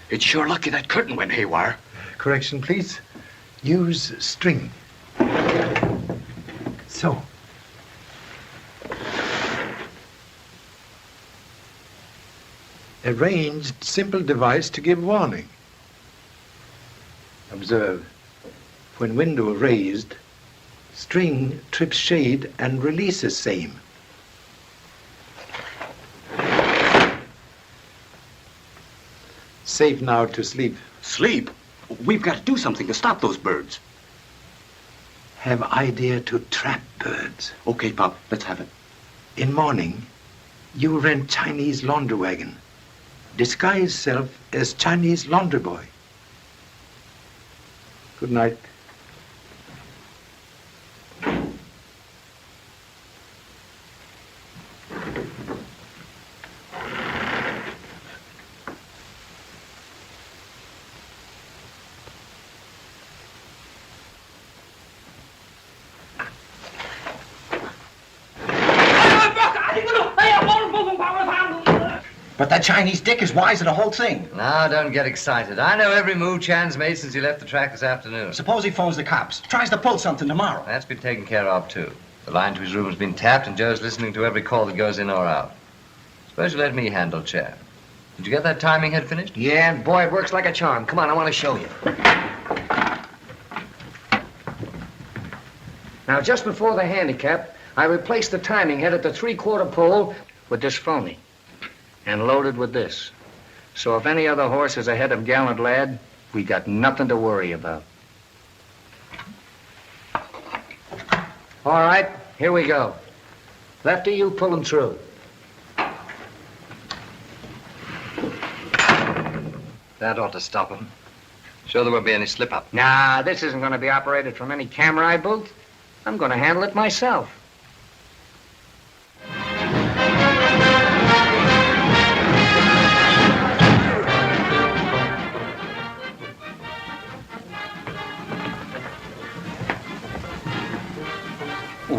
It's sure lucky that curtain went haywire. Correction, please. Use string. So. Arranged simple device to give warning. Observe. When window raised, string trips shade and releases same. Safe now to sleep. Sleep? We've got to do something to stop those birds. Have idea to trap birds. Okay, Pop, let's have it. In morning, you rent Chinese laundry wagon. Disguise self as Chinese laundry boy. Good night. But that Chinese dick is wise of the whole thing. Now, don't get excited. I know every move Chan's made since he left the track this afternoon. Suppose he phones the cops, tries to pull something tomorrow. That's been taken care of, too. The line to his room has been tapped, and Joe's listening to every call that goes in or out. Suppose you let me handle Chan. Did you get that timing head finished? Yeah, and boy, it works like a charm. Come on, I want to show you. Now, just before the handicap, I replaced the timing head at the 3/4 pole with this phony and loaded with this. So if any other horse is ahead of Gallant Lad, we got nothing to worry about. All right, here we go. Lefty, you pull him through. That ought to stop him. Sure there won't be any slip-up. Nah, this isn't going to be operated from any camera I booth. I'm going to handle it myself.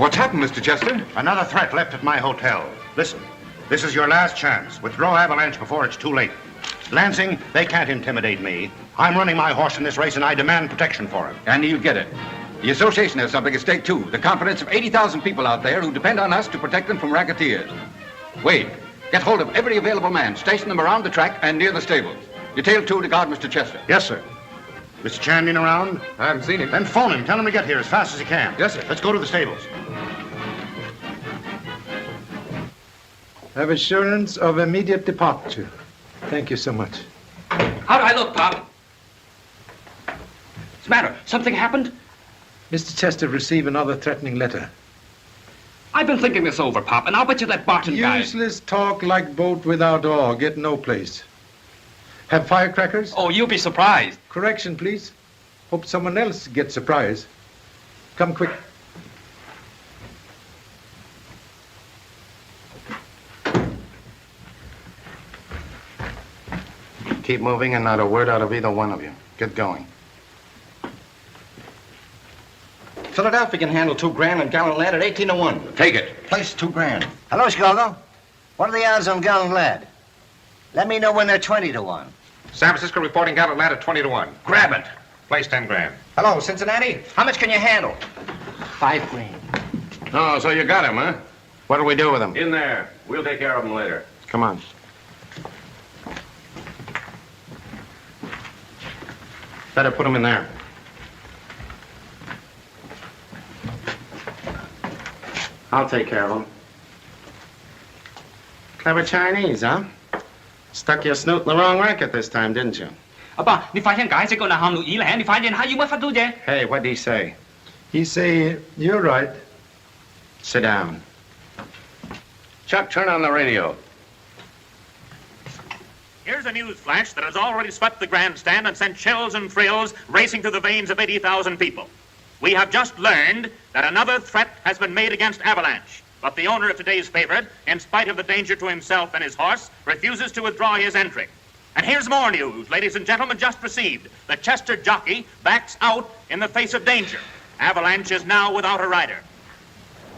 What's happened, Mr. Chester? Another threat left at my hotel. Listen, this is your last chance. Withdraw Avalanche before it's too late. Lansing, they can't intimidate me. I'm running my horse in this race, and I demand protection for him. And you get it. The association has something at stake, too. The confidence of 80,000 people out there who depend on us to protect them from racketeers. Wade, get hold of every available man. Station them around the track and near the stables. Detail 2 to guard Mr. Chester. Yes, sir. Mr. Chandler around? I haven't seen him. Then phone him. Tell him to get here as fast as he can. Yes, sir. Let's go to the stables. Have assurance of immediate departure. Thank you so much. How do I look, Pop? What's the matter? Something happened? Mr. Chester received another threatening letter. I've been thinking this over, Pop, and I'll bet you that Barton guy... Useless talk like boat without oar. Get no place. Have firecrackers? Oh, you'll be surprised. Correction, please. Hope someone else gets surprised. Come quick. Keep moving and not a word out of either one of you. Get going. Philadelphia can handle $2,000 on Gallant Lad at 18 to 1. Take it. Place $2,000. Hello, Chicago. What are the odds on Gallant Lad? Let me know when they're 20 to 1. San Francisco reporting Gallant Lad at 20 to 1. Grab it. Place $10,000. Hello, Cincinnati. How much can you handle? $5,000. Oh, so you got him, huh? What'll we do with him? In there. We'll take care of him later. Come on. Better put him in there. I'll take care of him. Clever Chinese, huh? Stuck your snoot in the wrong racket this time, didn't you? 阿爸，你發現解釋個南韓路以嚟，你發現係要乜法到啫？ Hey, what did he say? He say, you're right. Sit down. Chuck, turn on the radio. Here's a news flash that has already swept the grandstand and sent chills and thrills racing through the veins of 80,000 people. We have just learned that another threat has been made against Avalanche. But the owner of today's favorite, in spite of the danger to himself and his horse, refuses to withdraw his entry. And here's more news, ladies and gentlemen, just received. The Chester jockey backs out in the face of danger. Avalanche is now without a rider.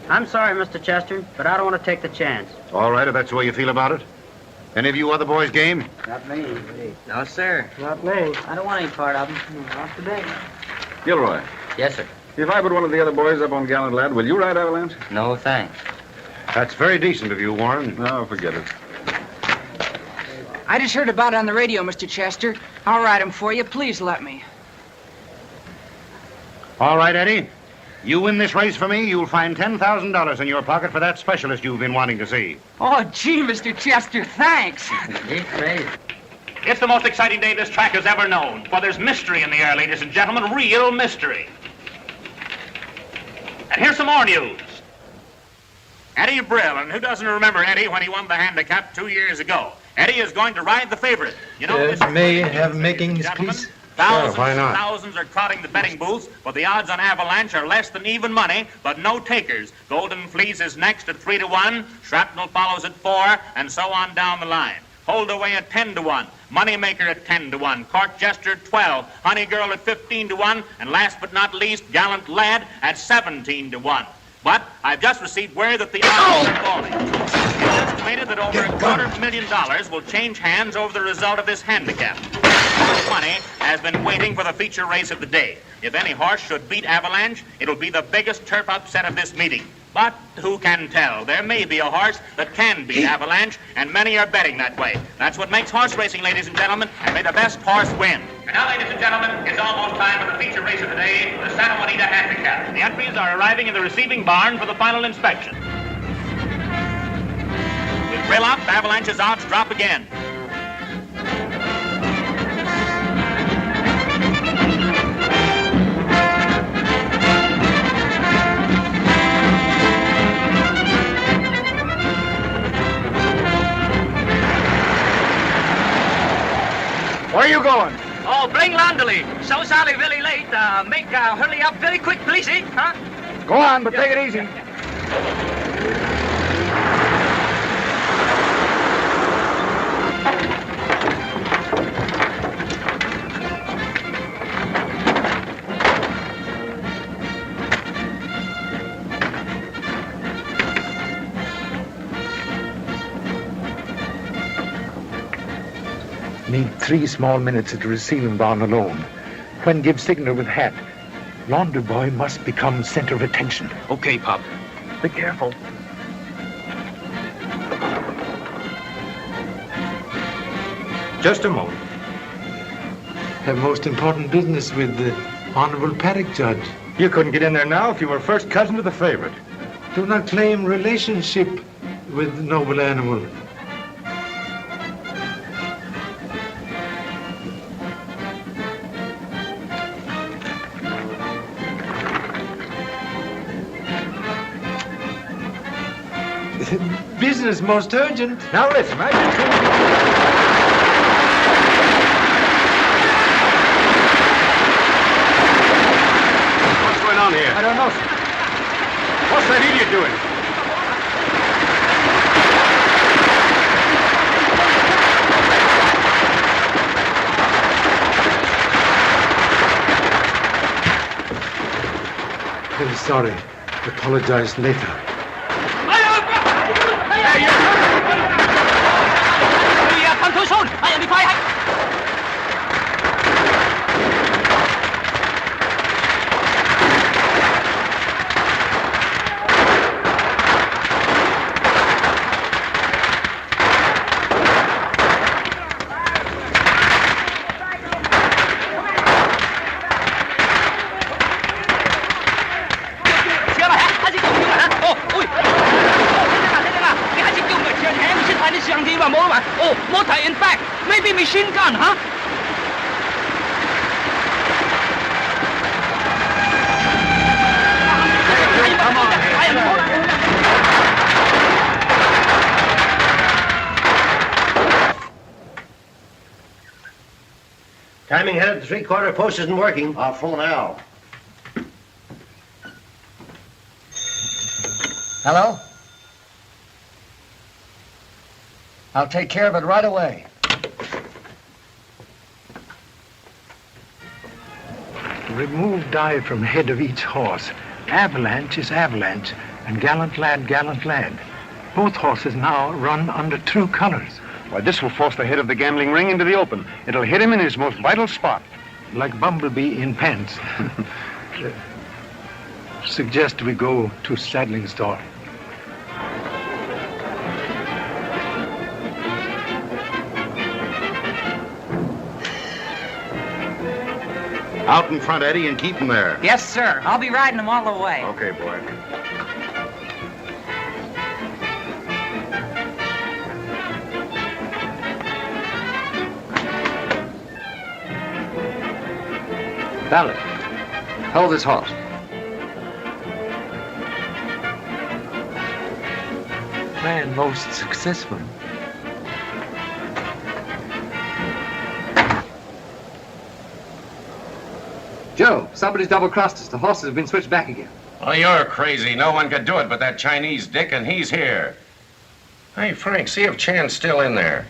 I'm sorry, Mr. Chester, but I don't want to take the chance. All right, if that's the way you feel about it. Any of you other boys game? Not me. No, sir. Not me. I don't want any part of them. Not today. Gilroy. Yes, sir. If I put one of the other boys up on Gallant Lad, will you ride Avalanche? No, thanks. That's very decent of you, Warren. No, forget it. I just heard about it on the radio, Mr. Chester. I'll ride him for you. Please let me. All right, Eddie. You win this race for me, you'll find $10,000 in your pocket for that specialist you've been wanting to see. Oh, gee, Mr. Chester, thanks. It's the most exciting day this track has ever known, for there's mystery in the air, ladies and gentlemen, real mystery. And here's some more news. Eddie Brill, and who doesn't remember Eddie when he won the handicap 2 years ago? Eddie is going to ride the favorite. You know, this May have makings, please? Thousands Sure, why not? and thousands are crowding the betting booths, but the odds on Avalanche are less than even money, but no takers. Golden Fleece is next at 3 to 1, Shrapnel follows at 4, and so on down the line. Hold Away at 10 to 1, Moneymaker at 10 to 1, Court Jester at 12, Honey Girl at 15 to 1, and last but not least, Gallant Lad at 17 to 1. But I've just received word that the odds are falling. It's estimated that over $250,000 will change hands over the result of this handicap. Money has been waiting for the feature race of the day. If any horse should beat Avalanche, it'll be the biggest turf upset of this meeting. But who can tell? There may be a horse that can beat Avalanche, and many are betting that way. That's what makes horse racing, ladies and gentlemen, and may the best horse win. And now, ladies and gentlemen, it's almost time for the feature race of the day, the Santa Juanita Handicap. The entries are arriving in the receiving barn for the final inspection. With Brill up, Avalanche's odds drop again. Where are you going? Oh, bring Landely. So sorry, very late. Hurry up very quick, please, eh? Huh? Go on, but take it easy. Need 3 small minutes at the receiving barn alone. When give signal with hat. Laundry boy must become center of attention. Okay, Pop. Be careful. Just a moment. Have most important business with the Honorable Paddock Judge. You couldn't get in there now if you were first cousin to the favorite. Do not claim relationship with the noble animal. Business most urgent. Now listen, I've been What's going on here? I don't know, sir. What's that idiot doing? Very sorry. Apologize later. In fact, maybe machine gun, huh? Timing head at the 3/4 post isn't working. I'll phone Al. Hello? I'll take care of it right away. Remove dye from head of each horse. Avalanche is avalanche, and gallant lad, gallant lad. Both horses now run under true colors. Why, this will force the head of the gambling ring into the open. It'll hit him in his most vital spot. Like Bumblebee in pants. Suggest we go to saddling store. Out in front, Eddie, and keep him there. Yes, sir. I'll be riding them all the way. Okay, boy. Valet, hold this horse. Man, most successful. Joe, somebody's double-crossed us. The horses have been switched back again. Oh, you're crazy. No one could do it but that Chinese dick, and he's here. Hey, Frank, see if Chan's still in there.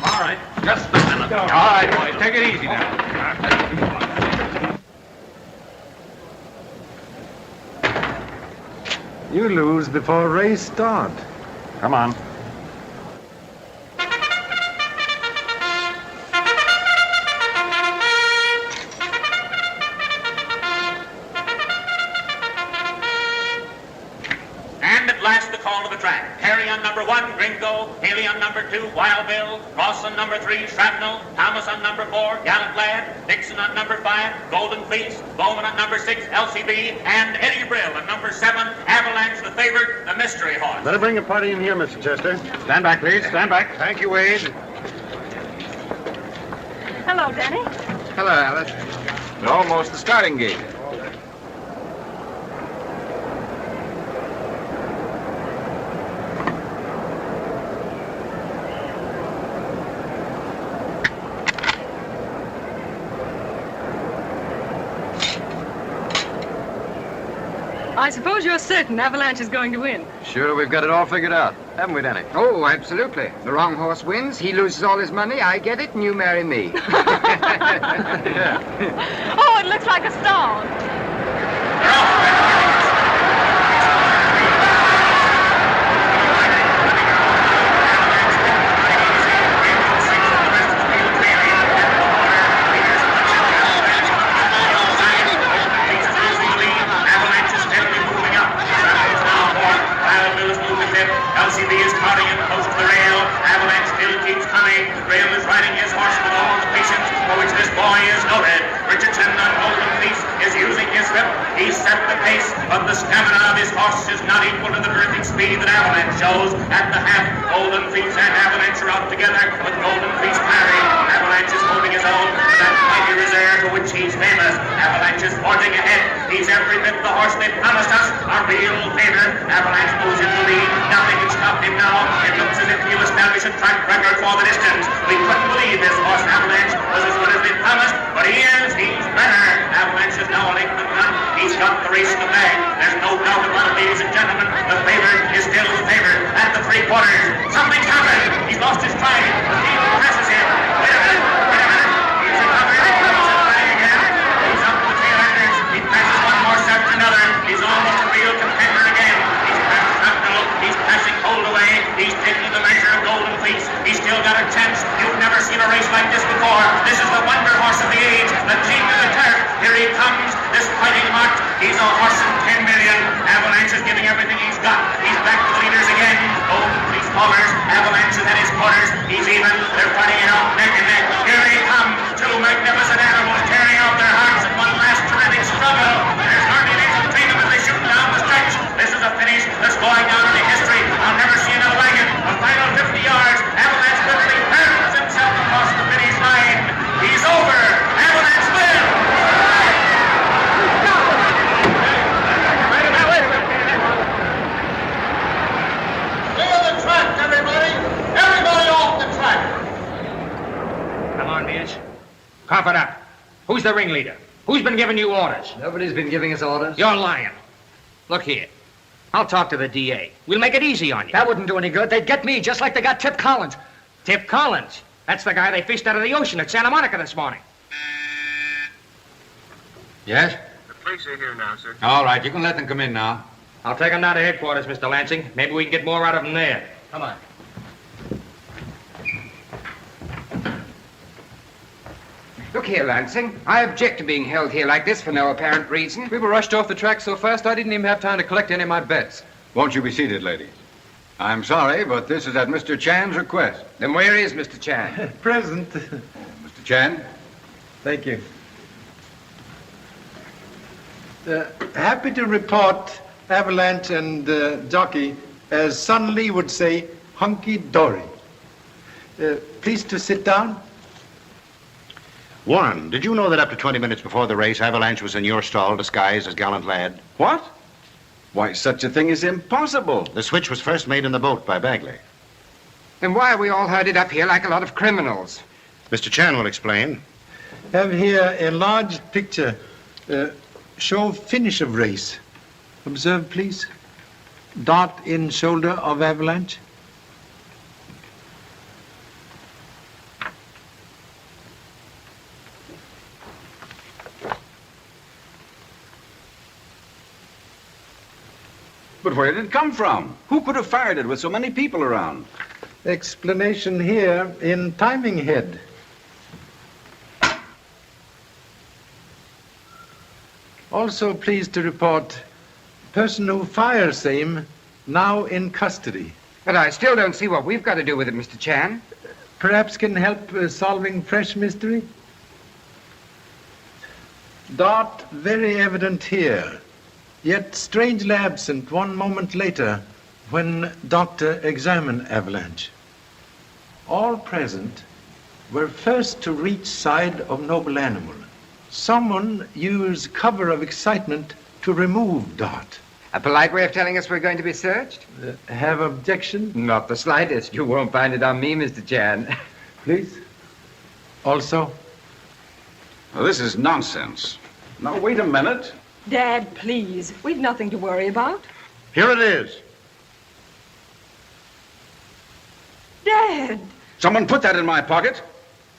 All right, just a minute. All right, boys, take it easy now. You lose before race start. Come on. And at last the call to the track. Harry on number 1, Gringo. Haley on number 2, Wild Bill. Ross on number 3, Shrapnel. Thomas on number 4, Gallant Lad. Dixon on number 5, Golden Fleece. Bowman on number 6, LCB. And Eddie Brill on number 7, Avalanche, the favorite, the mystery horse. Better bring your party in here, Mr. Chester. Stand back, please. Stand back. Thank you, Wade. Hello, Danny. Hello, Alice. We're almost the starting gate. I suppose you're certain Avalanche is going to win. Sure, we've got it all figured out, haven't we, Danny? Oh, absolutely. The wrong horse wins, he loses all his money, I get it, and you marry me. Oh, it looks like a stall. policy bee is crowding in close to the rail. Avalanche still keeps coming. Graham is riding his horse with all the patience for which this boy is noted. Richardson on Golden Fleece is using his whip. He's set the pace, but the stamina of his horse is not equal to the terrific speed that Avalanche shows. At the half, Golden Fleece and Avalanche are out together, with Golden Fleece firing. Avalanche is holding his own with that mighty reserve for which he's famous. Avalanche is forging ahead. He's every bit the horse they promised us, a real favorite. Avalanche moves in the lead. Nothing can stop him now. It looks as if he'll establish a track record for the distance. We couldn't believe this horse, Avalanche, was as good as they promised, but he is. He's better. Avalanche is now a length in front. He's got the race in the bag. There's no doubt about it, ladies and gentlemen. The favorite is still the favorite at the 3/4. Something's happened. He's lost his stride. The field passes him. Wait a minute. He's recovered. He's running again. He's up to the tail enders. He passes one horse after another. He's almost a real contender again. He's passed Shrapnel. He's passing Holdaway. He's taking the measure of Golden Fleece. He's still got a chance. You've never seen a race like this before. This is the wonder horse of the age, the king of the turf. Here he comes, this fighting heart. He's a horse in 10 million. Avalanche is giving everything he's got. He's back to the leaders again. Golden Fleece followers. Avalanche is at his quarters. He's even. They're fighting it out neck and neck. Here he comes. Two magnificent animals tearing out their hearts in one last terrific struggle. There's hardly an inch between them as they shoot down the stretch. This is a finish that's going down into history. I'll never see another like it. A final 50 yards. Avalanche literally hurls himself across the finish line. He's over. Avalanche wins. Clear the track, everybody! Everybody off the track! Come on, Mitch. Cough it up. Who's the ringleader? Who's been giving you orders? Nobody's been giving us orders. You're lying. Look here. I'll talk to the DA. We'll make it easy on you. That wouldn't do any good. They'd get me just like they got Tip Collins. Tip Collins? That's the guy they fished out of the ocean at Santa Monica this morning. Yes? The police are here now, sir. All right, you can let them come in now. I'll take them down to headquarters, Mr. Lansing. Maybe we can get more out of them there. Come on. Look here, Lansing. I object to being held here like this for no apparent reason. We were rushed off the track so fast I didn't even have time to collect any of my bets. Won't you be seated, ladies? I'm sorry, but this is at Mr. Chan's request. Then where is Mr. Chan? Present. Mr. Chan? Thank you. Happy to report Avalanche and Jockey, as Son Lee would say, hunky-dory. Please to sit down. Warren, did you know that up to 20 minutes before the race, Avalanche was in your stall disguised as Gallant Lad? What? Why, such a thing is impossible. The switch was first made in the boat by Bagley. Then why are we all herded up here like a lot of criminals? Mr. Chan will explain. Have here a large picture. Show finish of race. Observe, please. Dot in shoulder of Avalanche. But where did it come from? Who could have fired it with so many people around? Explanation here in timing head. Also pleased to report person who fires same now in custody. But I still don't see what we've got to do with it, Mr. Chan. Perhaps can help solving fresh mystery? Dot very evident here, yet strangely absent 1 moment later when doctor examined Avalanche. All present were first to reach side of noble animal. Someone used cover of excitement to remove Dot. A polite way of telling us we're going to be searched? Have objection? Not the slightest. You won't find it on me, Mr. Chan. Please. Also? Well, this is nonsense. Now, wait a minute. Dad, please. We've nothing to worry about. Here it is. Dad! Someone put that in my pocket.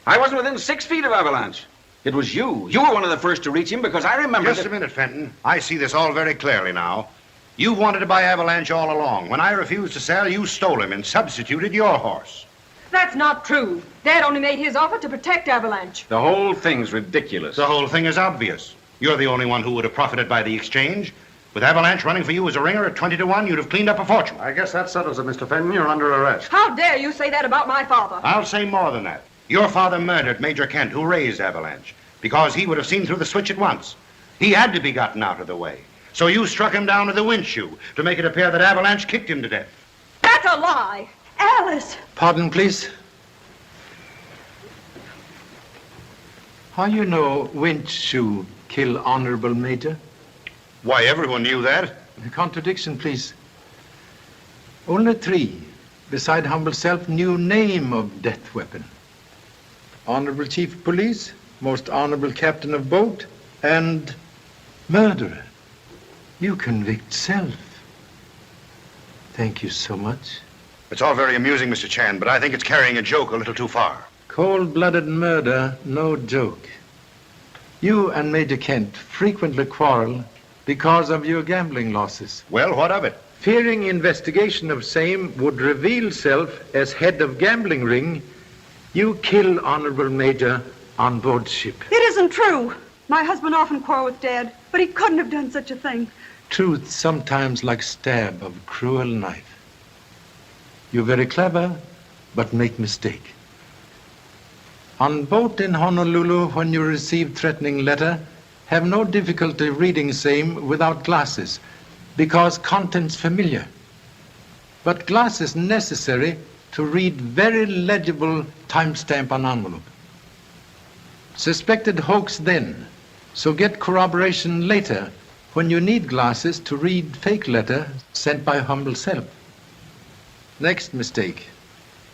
I wasn't within 6 feet of Avalanche. It was you. You were one of the first to reach him because I remember... Just a minute, Fenton. I see this all very clearly now. You wanted to buy Avalanche all along. When I refused to sell, you stole him and substituted your horse. That's not true. Dad only made his offer to protect Avalanche. The whole thing's ridiculous. The whole thing is obvious. You're the only one who would have profited by the exchange. With Avalanche running for you as a ringer at 20 to 1, you'd have cleaned up a fortune. I guess that settles it, Mr. Fenton. You're under arrest. How dare you say that about my father? I'll say more than that. Your father murdered Major Kent, who raised Avalanche, because he would have seen through the switch at once. He had to be gotten out of the way. So you struck him down with a windshoe to make it appear that Avalanche kicked him to death. That's a lie. Alice! Pardon, please. How you know windshoe kill Honorable Major? Why, everyone knew that. A contradiction, please. Only 3, beside humble self, knew name of death weapon. Honorable Chief of Police, most honorable Captain of Boat, and murderer. You convict self. Thank you so much. It's all very amusing, Mr. Chan, but I think it's carrying a joke a little too far. Cold-blooded murder, no joke. You and Major Kent frequently quarrel because of your gambling losses. Well, what of it? Fearing investigation of same would reveal self as head of gambling ring, you kill Honorable Major on board ship. It isn't true. My husband often quarreled with Dad, but he couldn't have done such a thing. Truth sometimes like stab of cruel knife. You're very clever, but make mistake. On boat in Honolulu, when you receive threatening letter, have no difficulty reading same without glasses, because contents familiar. But glasses necessary to read very legible timestamp on envelope. Suspected hoax then, so get corroboration later when you need glasses to read fake letter sent by humble self. Next mistake.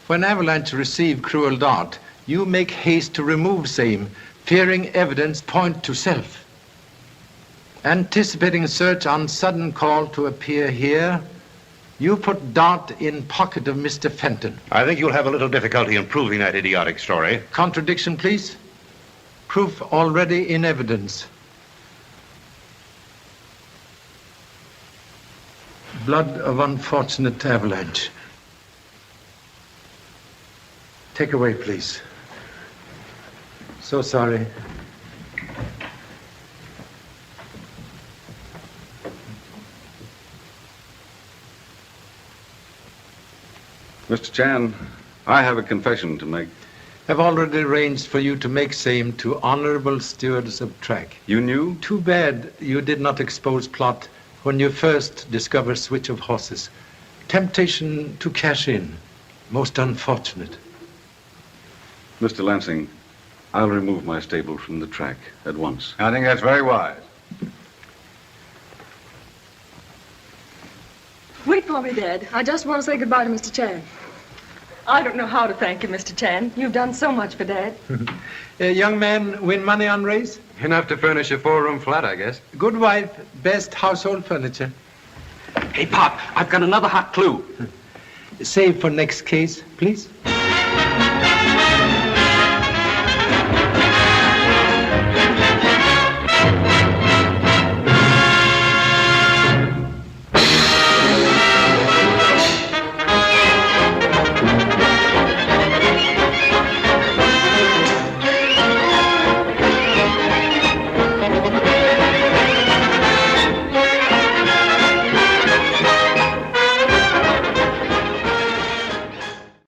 When Avalanche receive cruel dart, you make haste to remove same, fearing evidence point to self. Anticipating search on sudden call to appear here, you put dart in pocket of Mr. Fenton. I think you'll have a little difficulty in proving that idiotic story. Contradiction, please. Proof already in evidence. Blood of unfortunate Avalanche. Take away, please. So sorry. Mr. Chan, I have a confession to make. Have already arranged for you to make same to honorable stewards of track. You knew? Too bad you did not expose plot when you first discovered switch of horses. Temptation to cash in. Most unfortunate. Mr. Lansing, I'll remove my stable from the track at once. I think that's very wise. Wait for me, Dad. I just want to say goodbye to Mr. Chan. I don't know how to thank you, Mr. Chan. You've done so much for Dad. Young man, win money on race? Enough to furnish a 4-room flat, I guess. Good wife, best household furniture. Hey, Pop, I've got another hot clue. Save for next case, please.